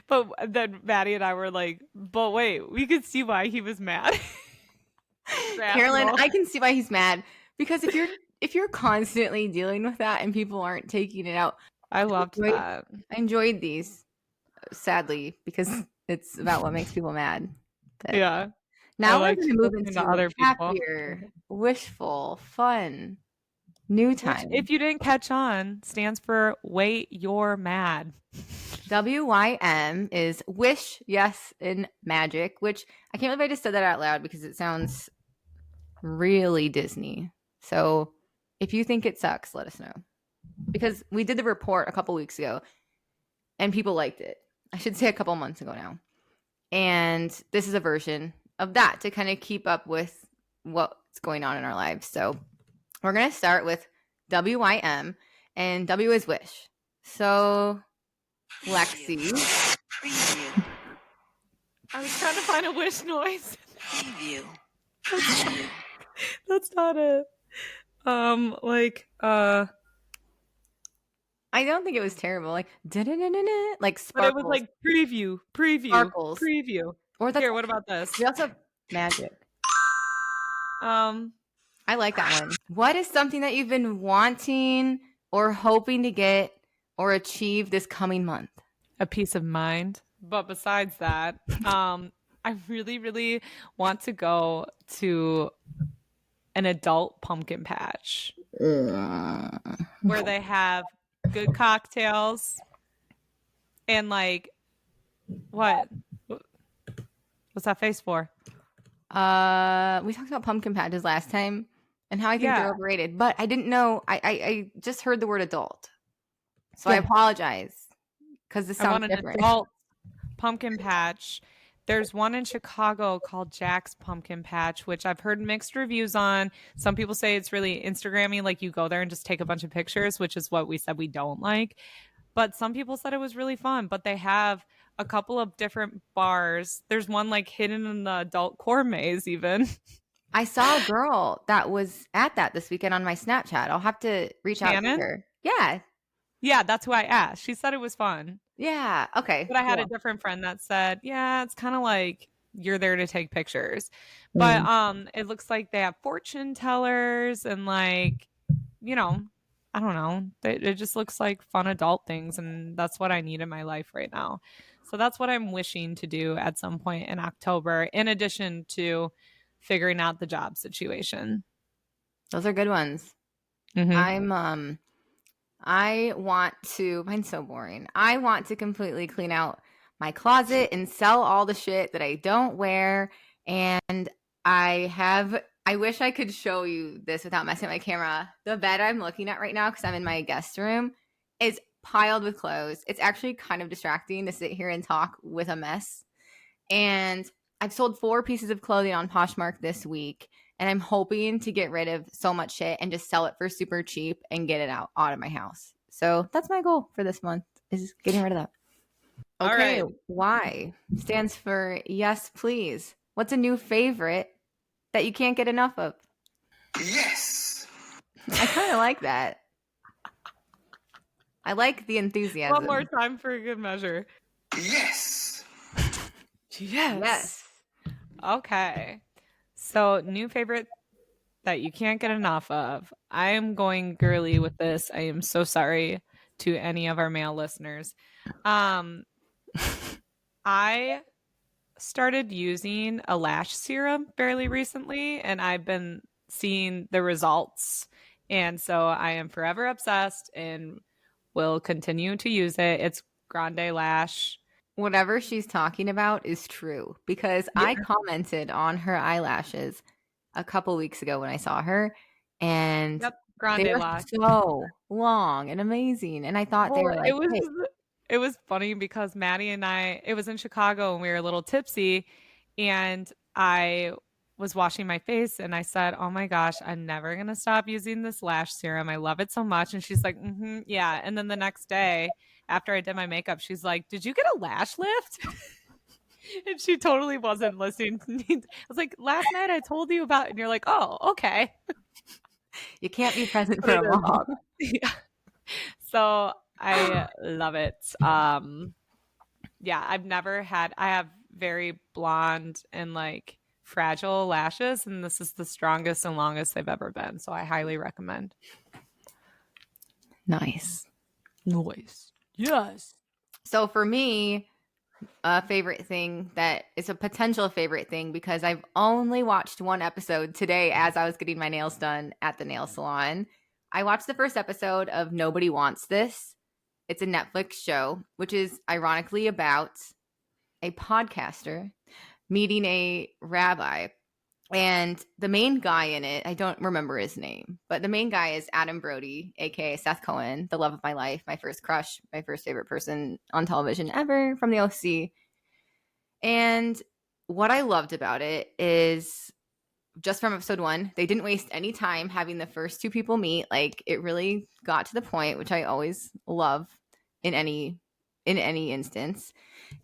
[SPEAKER 1] But then Maddie and I were like, "But wait, we could see why he was mad."
[SPEAKER 2] Carolyn,
[SPEAKER 1] Rational.
[SPEAKER 2] I can see why he's mad because if you're constantly dealing with that and people aren't taking it out,
[SPEAKER 1] I loved
[SPEAKER 2] I
[SPEAKER 1] that.
[SPEAKER 2] enjoyed these sadly because it's about what makes people mad. But
[SPEAKER 1] Yeah. I
[SPEAKER 2] now we're
[SPEAKER 1] liked
[SPEAKER 2] going to move
[SPEAKER 1] listening to
[SPEAKER 2] into
[SPEAKER 1] other people.
[SPEAKER 2] happier, wishful, fun, new
[SPEAKER 1] Which,
[SPEAKER 2] time.
[SPEAKER 1] if you didn't catch on, stands for wait, you're mad.
[SPEAKER 2] W.Y.M is wish, yes, and magic, which I can't believe I just said that out loud because it sounds really Disney. So if you think it sucks, let us know. Because we did the report a couple weeks ago and people liked it. I should say a couple months ago now. And this is a version of that to kind of keep up with what's going on in our lives. So we're going to start with W.Y.M. and W is wish. So Lexie.
[SPEAKER 3] Preview.
[SPEAKER 1] I was trying to find a wish noise.
[SPEAKER 3] Preview. Preview.
[SPEAKER 1] That's not it.
[SPEAKER 2] I don't think it was terrible. Like like
[SPEAKER 1] But it was
[SPEAKER 2] sparkles.
[SPEAKER 1] like preview,
[SPEAKER 2] Sparkles.
[SPEAKER 1] preview.
[SPEAKER 2] Or that's
[SPEAKER 1] Here, what about this?
[SPEAKER 2] we also have magic.
[SPEAKER 1] Um,
[SPEAKER 2] I like that one. What is something that you've been wanting or hoping to get or achieve this coming month?
[SPEAKER 1] a peace of mind. But besides that, I really, really want to go to an adult pumpkin patch where they have good cocktails and like what? What's that face for?
[SPEAKER 2] We talked about pumpkin patches last time and how I think they're
[SPEAKER 1] Yeah.
[SPEAKER 2] overrated, but I didn't know. I just heard the word adult, so I
[SPEAKER 1] Yeah.
[SPEAKER 2] apologize because this
[SPEAKER 1] I want
[SPEAKER 2] sounds
[SPEAKER 1] an
[SPEAKER 2] different.
[SPEAKER 1] adult pumpkin patch. There's one in Chicago called Jack's Pumpkin Patch, which I've heard mixed reviews on. Some people say it's really Instagrammy, like you go there and just take a bunch of pictures, which is what we said we don't like. But some people said it was really fun. But they have a couple of different bars. There's one like hidden in the adult core maze, even.
[SPEAKER 2] I saw a girl that was at that this weekend on my Snapchat. I'll have to reach out to
[SPEAKER 1] Shannon?
[SPEAKER 2] her. Yeah,
[SPEAKER 1] Yeah, that's who I asked. She said it was fun.
[SPEAKER 2] yeah. Okay,
[SPEAKER 1] But I had a
[SPEAKER 2] cool.
[SPEAKER 1] different friend that said, yeah, it's kind of like you're there to take pictures. But it looks like they have fortune tellers and like, you know, I don't know. It just looks like fun adult things and that's what I need in my life right now. So that's what I'm wishing to do at some point in October in addition to figuring out the job situation.
[SPEAKER 2] Those are good ones.
[SPEAKER 1] Mhm.
[SPEAKER 2] I want to, mine's so boring. I want to completely clean out my closet and sell all the shit that I don't wear. And I wish I could show you this without messing up my camera. The bed I'm looking at right now, because I'm in my guest room, is piled with clothes. It's actually kind of distracting to sit here and talk with a mess. And I've sold 4 pieces of clothing on Poshmark this week. And I'm hoping to get rid of so much shit and just sell it for super cheap and get it out of my house. So that's my goal for this month is getting rid of that.
[SPEAKER 1] All
[SPEAKER 2] Okay,
[SPEAKER 1] right.
[SPEAKER 2] Y stands for yes, please. What's a new favorite that you can't get enough of?
[SPEAKER 3] Yes.
[SPEAKER 2] I kind of like that. I like the enthusiasm.
[SPEAKER 1] One more time for a good measure.
[SPEAKER 3] Yes.
[SPEAKER 2] Yes.
[SPEAKER 1] Okay. So, new favorite that you can't get enough of. I am going girly with this. I am so sorry to any of our male listeners. I started using a lash serum fairly recently, and I've been seeing the results. And so I am forever obsessed and will continue to use it. It's Grande Lash.
[SPEAKER 2] Whatever she's talking about is true because
[SPEAKER 1] Yeah.
[SPEAKER 2] I commented on her eyelashes a couple weeks ago when I saw her, and
[SPEAKER 1] Yep,
[SPEAKER 2] they
[SPEAKER 1] Grande
[SPEAKER 2] were
[SPEAKER 1] Lash.
[SPEAKER 2] so long and amazing. And I thought they
[SPEAKER 1] Well,
[SPEAKER 2] were like, hey,
[SPEAKER 1] it was funny because Maddie and I, it was in Chicago and we were a little tipsy, and I was washing my face and I said, "Oh my gosh, I'm never gonna stop using this lash serum. I love it so much." And she's like, yeah. And then the next day, after I did my makeup, she's like, "Did you get a lash lift?" And she totally wasn't listening to me. I was like, "Last night I told you about it," and you're like, "Oh, okay."
[SPEAKER 2] you can't be present
[SPEAKER 1] But
[SPEAKER 2] for
[SPEAKER 1] it
[SPEAKER 2] a
[SPEAKER 1] is
[SPEAKER 2] mom.
[SPEAKER 1] yeah. So I love it. Yeah, I have very blonde and like fragile lashes, and this is the strongest and longest they've ever been. So I highly recommend.
[SPEAKER 2] Nice.
[SPEAKER 1] Noise. Yes.
[SPEAKER 2] So for me, a favorite thing that is a potential favorite thing because I've only watched one episode today as I was getting my nails done at the nail salon. I watched the first episode of Nobody Wants This. It's a Netflix show, which is ironically about a podcaster meeting a rabbi. And the main guy in it, I don't remember his name, but the main guy is Adam Brody, aka Seth Cohen, the love of my life, my first crush, my first favorite person on television ever from the OC. And what I loved about it is just from episode 1, they didn't waste any time having the first two people meet. Like it really got to the point, which I always love in any instance.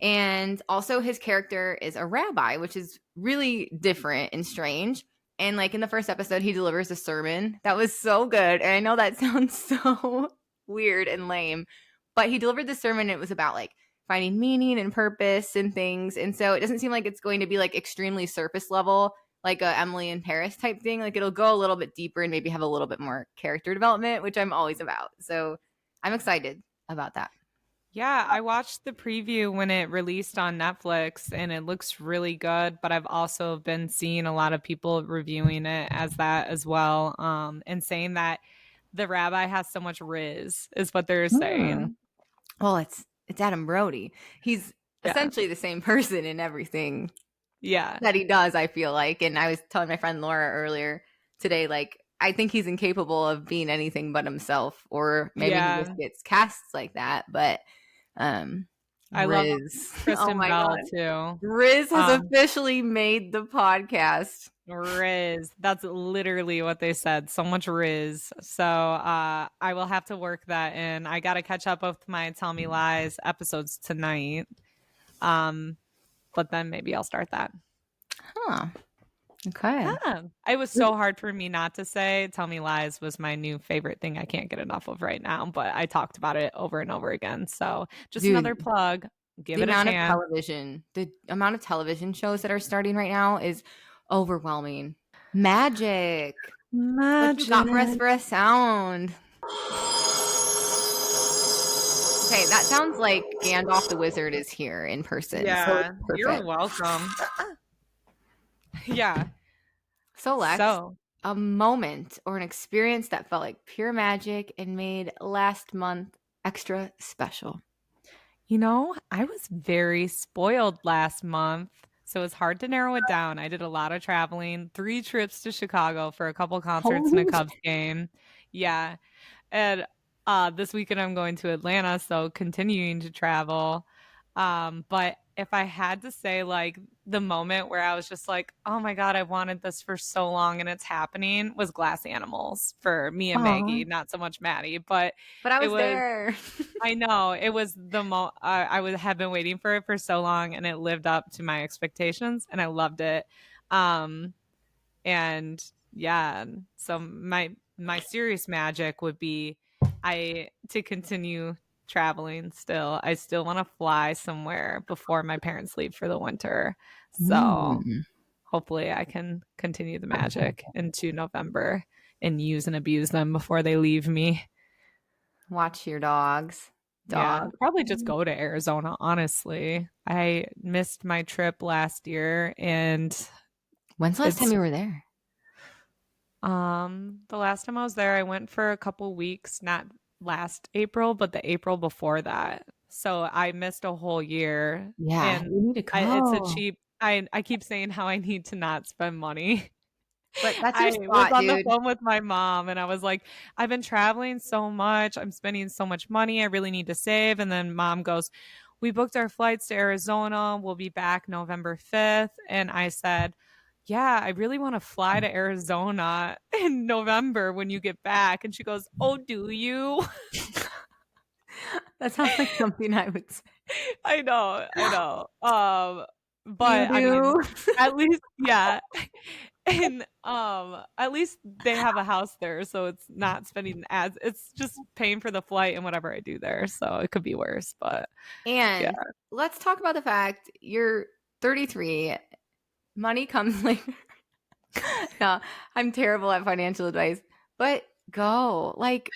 [SPEAKER 2] And also his character is a rabbi, which is really different and strange. And like in the first episode, he delivers a sermon that was so good. And I know that sounds so weird and lame, but he delivered the sermon. It was about like finding meaning and purpose and things. And so it doesn't seem like it's going to be like extremely surface level, like a Emily in Paris type thing. Like it'll go a little bit deeper and maybe have a little bit more character development, which I'm always about. So I'm excited about that.
[SPEAKER 1] Yeah, I watched the preview when it released on Netflix and it looks really good, but I've also been seeing a lot of people reviewing it as that as well, and saying that the rabbi has so much riz is what they're saying.
[SPEAKER 2] Well, it's Adam Brody. He's
[SPEAKER 1] Yeah.
[SPEAKER 2] essentially the same person in everything
[SPEAKER 1] Yeah.
[SPEAKER 2] that he does, I feel like. And I was telling my friend Laura earlier today, like, I think he's incapable of being anything but himself, or maybe he just gets cast like that. But
[SPEAKER 1] I
[SPEAKER 2] Riz.
[SPEAKER 1] love Kristen Bell too.
[SPEAKER 2] Riz has officially made the podcast.
[SPEAKER 1] Riz. That's literally what they said. So much Riz. So I will have to work that in. I got to catch up with my Tell Me Lies episodes tonight. But then maybe I'll start that.
[SPEAKER 2] Huh. Okay.
[SPEAKER 1] Yeah. It was so hard for me not to say Tell Me Lies was my new favorite thing I can't get enough of right now, but I talked about it over and over again. So just another plug. Give it a chance.
[SPEAKER 2] The amount of television shows that are starting right now is overwhelming. Magic. What you got for us for a sound? Okay, that sounds like Gandalf the Wizard is here in person.
[SPEAKER 1] Yeah,
[SPEAKER 2] so
[SPEAKER 1] you're welcome. Yeah.
[SPEAKER 2] So Lex, a moment or an experience that felt like pure magic and made last month extra special.
[SPEAKER 1] You know, I was very spoiled last month, so it's hard to narrow it down. I did a lot of traveling, 3 trips to Chicago for a couple concerts and a Cubs game. Yeah. And this weekend I'm going to Atlanta, so continuing to travel. But if I had to say, like, the moment where I was just like, oh my God, I wanted this for so long and it's happening, was Glass Animals for me and Maggie, not so much Maddie, but
[SPEAKER 2] I was there.
[SPEAKER 1] I know it was I have been waiting for it for so long, and it lived up to my expectations, and I loved it. And Yeah. So my serious magic would be to continue traveling still. I still want to fly somewhere before my parents leave for the winter. So
[SPEAKER 2] Mm.
[SPEAKER 1] hopefully I can continue the magic into November and use and abuse them before they leave me.
[SPEAKER 2] Watch your dogs.
[SPEAKER 1] Yeah,
[SPEAKER 2] Dog.
[SPEAKER 1] probably just go to Arizona, honestly. I missed my trip last year and
[SPEAKER 2] When's the last time
[SPEAKER 1] it's
[SPEAKER 2] you were there?
[SPEAKER 1] the last time I was there I went for a couple weeks, not last April, but the April before that. So I missed a whole year
[SPEAKER 2] Yeah,
[SPEAKER 1] and
[SPEAKER 2] you need to
[SPEAKER 1] it's a
[SPEAKER 2] go.
[SPEAKER 1] cheap I keep saying how I need to not spend money.
[SPEAKER 2] But that's your
[SPEAKER 1] I was
[SPEAKER 2] spot,
[SPEAKER 1] on the
[SPEAKER 2] dude.
[SPEAKER 1] phone with my mom and I was like, I've been traveling so much. I'm spending so much money. I really need to save. And then mom goes, we booked our flights to Arizona. We'll be back November 5th. And I said, yeah, I really want to fly to Arizona in November when you get back. And she goes, oh, do you?
[SPEAKER 2] That sounds like something I would say.
[SPEAKER 1] I know.
[SPEAKER 2] You
[SPEAKER 1] But I mean,
[SPEAKER 2] do.
[SPEAKER 1] at least, yeah. And at least they have a house there, so it's not spending as it's just paying for the flight and whatever I do there. So it could be worse, but yeah.
[SPEAKER 2] And let's talk about the fact you're 33. Money comes later. No, I'm terrible at financial advice, but go. Like,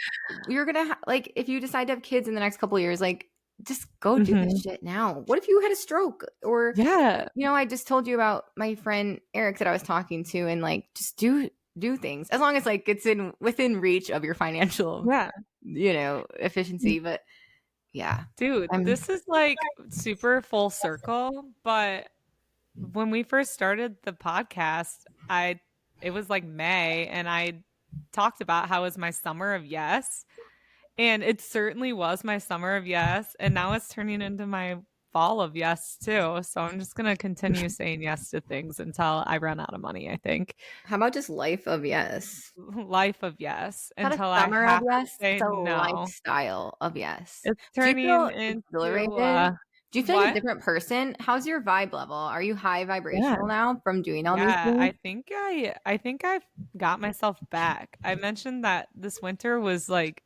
[SPEAKER 2] you're gonna like if you decide to have kids in the next couple of years, like just go do this shit now. What if you had a stroke? Or
[SPEAKER 1] Yeah.
[SPEAKER 2] I just told you about my friend Eric that I was talking to, and like just do things as long as like it's in within reach of your financial
[SPEAKER 1] Yeah.
[SPEAKER 2] efficiency. But yeah,
[SPEAKER 1] Dude, this is like super full circle, but when we first started the podcast, it was like May and I talked about how it was my summer of yes. And it certainly was my summer of yes. And now it's turning into my fall of yes too. So I'm just gonna continue saying yes to things until I run out of money, I think.
[SPEAKER 2] how about just life of yes?
[SPEAKER 1] Life of yes.
[SPEAKER 2] Not a
[SPEAKER 1] Until I
[SPEAKER 2] summer of
[SPEAKER 1] have to
[SPEAKER 2] yes,
[SPEAKER 1] say
[SPEAKER 2] it's a
[SPEAKER 1] no.
[SPEAKER 2] lifestyle of yes.
[SPEAKER 1] It's
[SPEAKER 2] Do you
[SPEAKER 1] turning
[SPEAKER 2] feel
[SPEAKER 1] into
[SPEAKER 2] exhilarated? Do you feel like a
[SPEAKER 1] what?
[SPEAKER 2] different person? How's your vibe level? Are you high
[SPEAKER 1] Yeah.
[SPEAKER 2] vibrational now from doing all these
[SPEAKER 1] Yeah,
[SPEAKER 2] things?
[SPEAKER 1] I think I've got myself back. I mentioned that this winter was like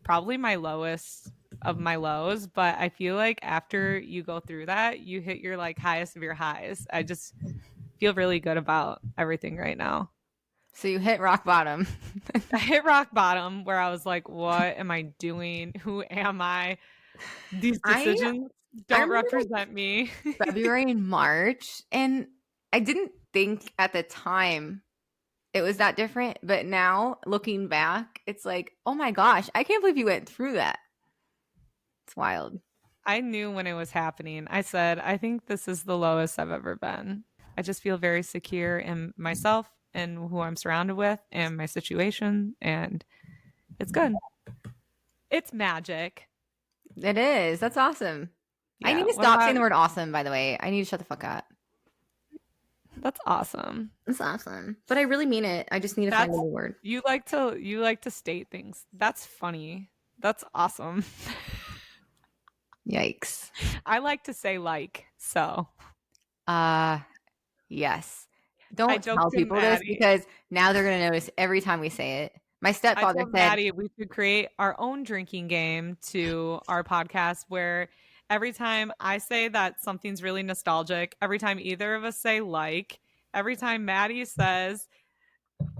[SPEAKER 1] probably my lowest of my lows, but I feel like after you go through that, you hit your like highest of your highs. I just feel really good about everything right now.
[SPEAKER 2] So you hit rock bottom.
[SPEAKER 1] I hit rock bottom where I was like, what am I doing? Who am I? These
[SPEAKER 2] I
[SPEAKER 1] decisions don't
[SPEAKER 2] remember
[SPEAKER 1] represent me.
[SPEAKER 2] February and March, and I didn't think at the time it was that different, but now looking back, it's like, oh my gosh, I can't believe you went through that. It's wild.
[SPEAKER 1] I knew when it was happening. I said, I think this is the lowest I've ever been. I just feel very secure in myself and who I'm surrounded with and my situation. And it's good. It's magic.
[SPEAKER 2] It is. That's awesome. I
[SPEAKER 1] Yeah,
[SPEAKER 2] need to
[SPEAKER 1] what
[SPEAKER 2] stop
[SPEAKER 1] about
[SPEAKER 2] saying the word awesome, by the way. I need to shut the fuck up.
[SPEAKER 1] that's awesome.
[SPEAKER 2] It's awesome. But I really mean it. I just need to find a new word.
[SPEAKER 1] You like to state things. That's funny. That's awesome.
[SPEAKER 2] Yikes.
[SPEAKER 1] I like to say like, so.
[SPEAKER 2] Yes.
[SPEAKER 1] I
[SPEAKER 2] Don't
[SPEAKER 1] joked
[SPEAKER 2] tell
[SPEAKER 1] to
[SPEAKER 2] people this
[SPEAKER 1] Maddie.
[SPEAKER 2] because now they're going to notice every time we say it. My
[SPEAKER 1] I
[SPEAKER 2] stepfather
[SPEAKER 1] told
[SPEAKER 2] said,
[SPEAKER 1] Maddie we should create our own drinking game to our podcast where every time I say that something's really nostalgic, every time either of us say like, every time Maddie says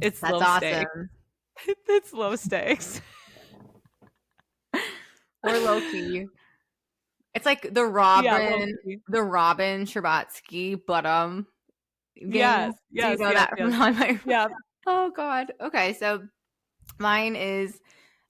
[SPEAKER 1] it's
[SPEAKER 2] that's
[SPEAKER 1] low stakes.
[SPEAKER 2] awesome.
[SPEAKER 1] It's low stakes.
[SPEAKER 2] Or low key. It's like the
[SPEAKER 1] Yeah,
[SPEAKER 2] Robin Scherbatsky game.
[SPEAKER 1] Yes,
[SPEAKER 2] Do you know
[SPEAKER 1] yes,
[SPEAKER 2] that from on my
[SPEAKER 1] yeah.
[SPEAKER 2] Oh God. Okay, so mine is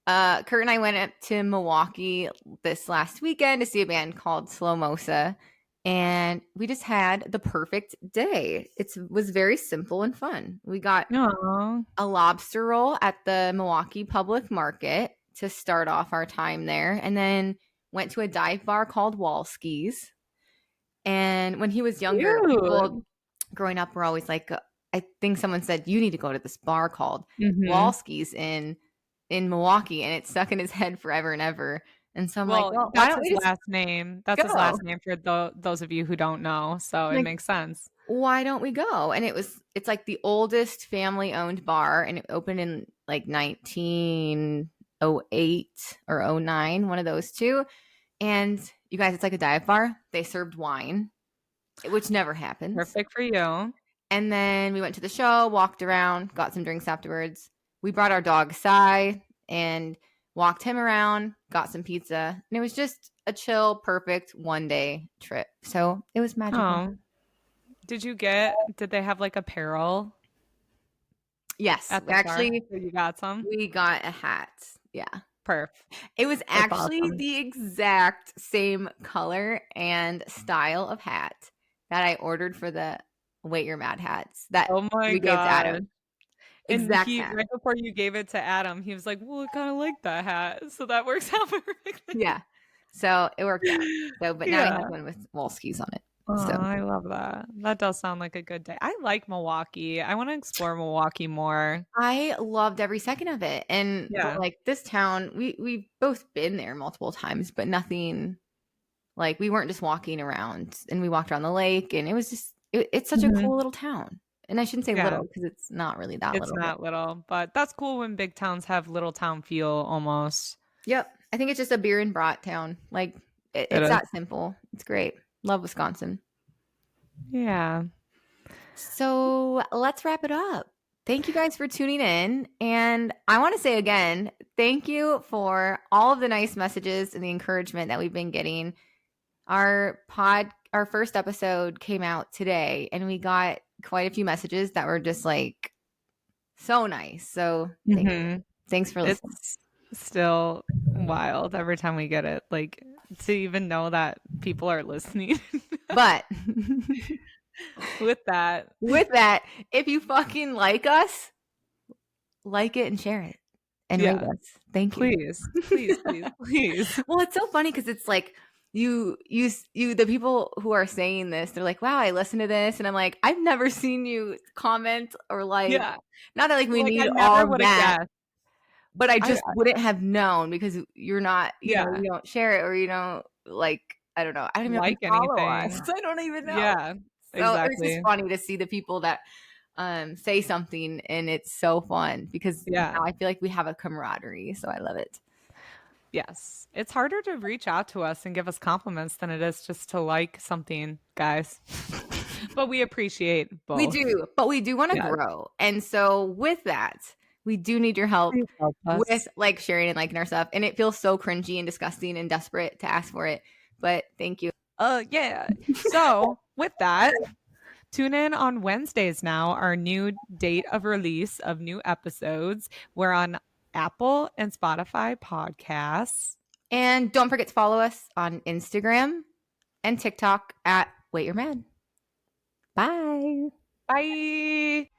[SPEAKER 2] Kurt and I went up to Milwaukee this last weekend to see a band called Slow Mosa, and we just had the perfect day. It was very simple and fun. We got
[SPEAKER 1] Aww.
[SPEAKER 2] a lobster roll at the Milwaukee Public Market to start off our time there, and then went to a dive bar called Walski's. And when he was younger, people growing up were always like, I think someone said, you need to go to this bar called Walski's in Milwaukee, and it stuck in his head forever and ever. And so I'm like,
[SPEAKER 1] Well,
[SPEAKER 2] well, why
[SPEAKER 1] that's
[SPEAKER 2] don't we
[SPEAKER 1] his
[SPEAKER 2] just
[SPEAKER 1] last name. That's his
[SPEAKER 2] go?
[SPEAKER 1] last name for those of you who don't know. So it
[SPEAKER 2] Like,
[SPEAKER 1] makes sense.
[SPEAKER 2] why don't we go? And it's like the oldest family owned bar, and it opened in like 1908 or '09, one of those two. And you guys, it's like a dive bar. They served wine, which never happens.
[SPEAKER 1] Perfect for you.
[SPEAKER 2] And then we went to the show, walked around, got some drinks afterwards. We brought our dog Sai and walked him around, got some pizza. And it was just a chill, perfect 1-day trip. So it was magical.
[SPEAKER 1] Oh, did they have like apparel
[SPEAKER 2] Yes,
[SPEAKER 1] at the bar? So you got some?
[SPEAKER 2] we got a hat. Yeah.
[SPEAKER 1] Perf.
[SPEAKER 2] It was
[SPEAKER 1] That's
[SPEAKER 2] actually
[SPEAKER 1] awesome.
[SPEAKER 2] the exact same color and style of hat that I ordered for the Wait You're Mad hats that
[SPEAKER 1] Oh my
[SPEAKER 2] we gave to
[SPEAKER 1] God.
[SPEAKER 2] Adam.
[SPEAKER 1] And
[SPEAKER 2] Exact
[SPEAKER 1] he,
[SPEAKER 2] hat.
[SPEAKER 1] right before you gave it to Adam, he was like, well, I kind of like that hat. So that works out perfectly.
[SPEAKER 2] Yeah. So it worked out. So, but now he
[SPEAKER 1] Yeah.
[SPEAKER 2] has one with Wolski's on it.
[SPEAKER 1] Oh,
[SPEAKER 2] So
[SPEAKER 1] I love that. That does sound like a good day. I like Milwaukee. I want to explore Milwaukee more.
[SPEAKER 2] I loved every second of it. And
[SPEAKER 1] Yeah.
[SPEAKER 2] like this town, we've both been there multiple times, but nothing like we weren't just walking around, and we walked around the lake, and it was just it's such a
[SPEAKER 1] Mhm.
[SPEAKER 2] cool little town. And I shouldn't say
[SPEAKER 1] Yeah.
[SPEAKER 2] little because it's not really that
[SPEAKER 1] It's
[SPEAKER 2] little.
[SPEAKER 1] not little, but that's cool when big towns have little town feel almost.
[SPEAKER 2] Yep. I think it's just a beer and brat town. Like it's
[SPEAKER 1] is.
[SPEAKER 2] that simple. It's great. Love Wisconsin.
[SPEAKER 1] Yeah.
[SPEAKER 2] So let's wrap it up. Thank you guys for tuning in. And I want to say again, thank you for all of the nice messages and the encouragement that we've been getting. Our first episode came out today, and we got quite a few messages that were just like so nice. So thanks for listening.
[SPEAKER 1] It's still wild every time we get it. Like to even know that people are listening.
[SPEAKER 2] But
[SPEAKER 1] with that,
[SPEAKER 2] if you fucking like us, like it and share it and rate us. Thank you.
[SPEAKER 1] Please.
[SPEAKER 2] Well, it's so funny because it's like you the people who are saying this, they're like, wow, I listened to this, and I'm like, I've never seen you comment or like, not that like we need all that,
[SPEAKER 1] guessed.
[SPEAKER 2] but I just wouldn't have known because you're not, you know, you don't share it or you don't like, I don't know. I don't even
[SPEAKER 1] like
[SPEAKER 2] follow
[SPEAKER 1] anything.
[SPEAKER 2] us. I don't even know.
[SPEAKER 1] Yeah,
[SPEAKER 2] so
[SPEAKER 1] exactly.
[SPEAKER 2] It's just funny to see the people that say something, and it's so fun because now I feel like we have a camaraderie. So I love it.
[SPEAKER 1] Yes. It's harder to reach out to us and give us compliments than it is just to like something, guys. But we appreciate both.
[SPEAKER 2] We do, but we do want to grow. And so with that, we do need your help with like sharing and liking our stuff. And it feels so cringy and disgusting and desperate to ask for it. But thank you.
[SPEAKER 1] Yeah. So with that, tune in on Wednesdays now, our new date of release of new episodes. We're on Apple and Spotify podcasts.
[SPEAKER 2] And don't forget to follow us on Instagram and TikTok at Wait You're Mad. Bye.
[SPEAKER 1] Bye.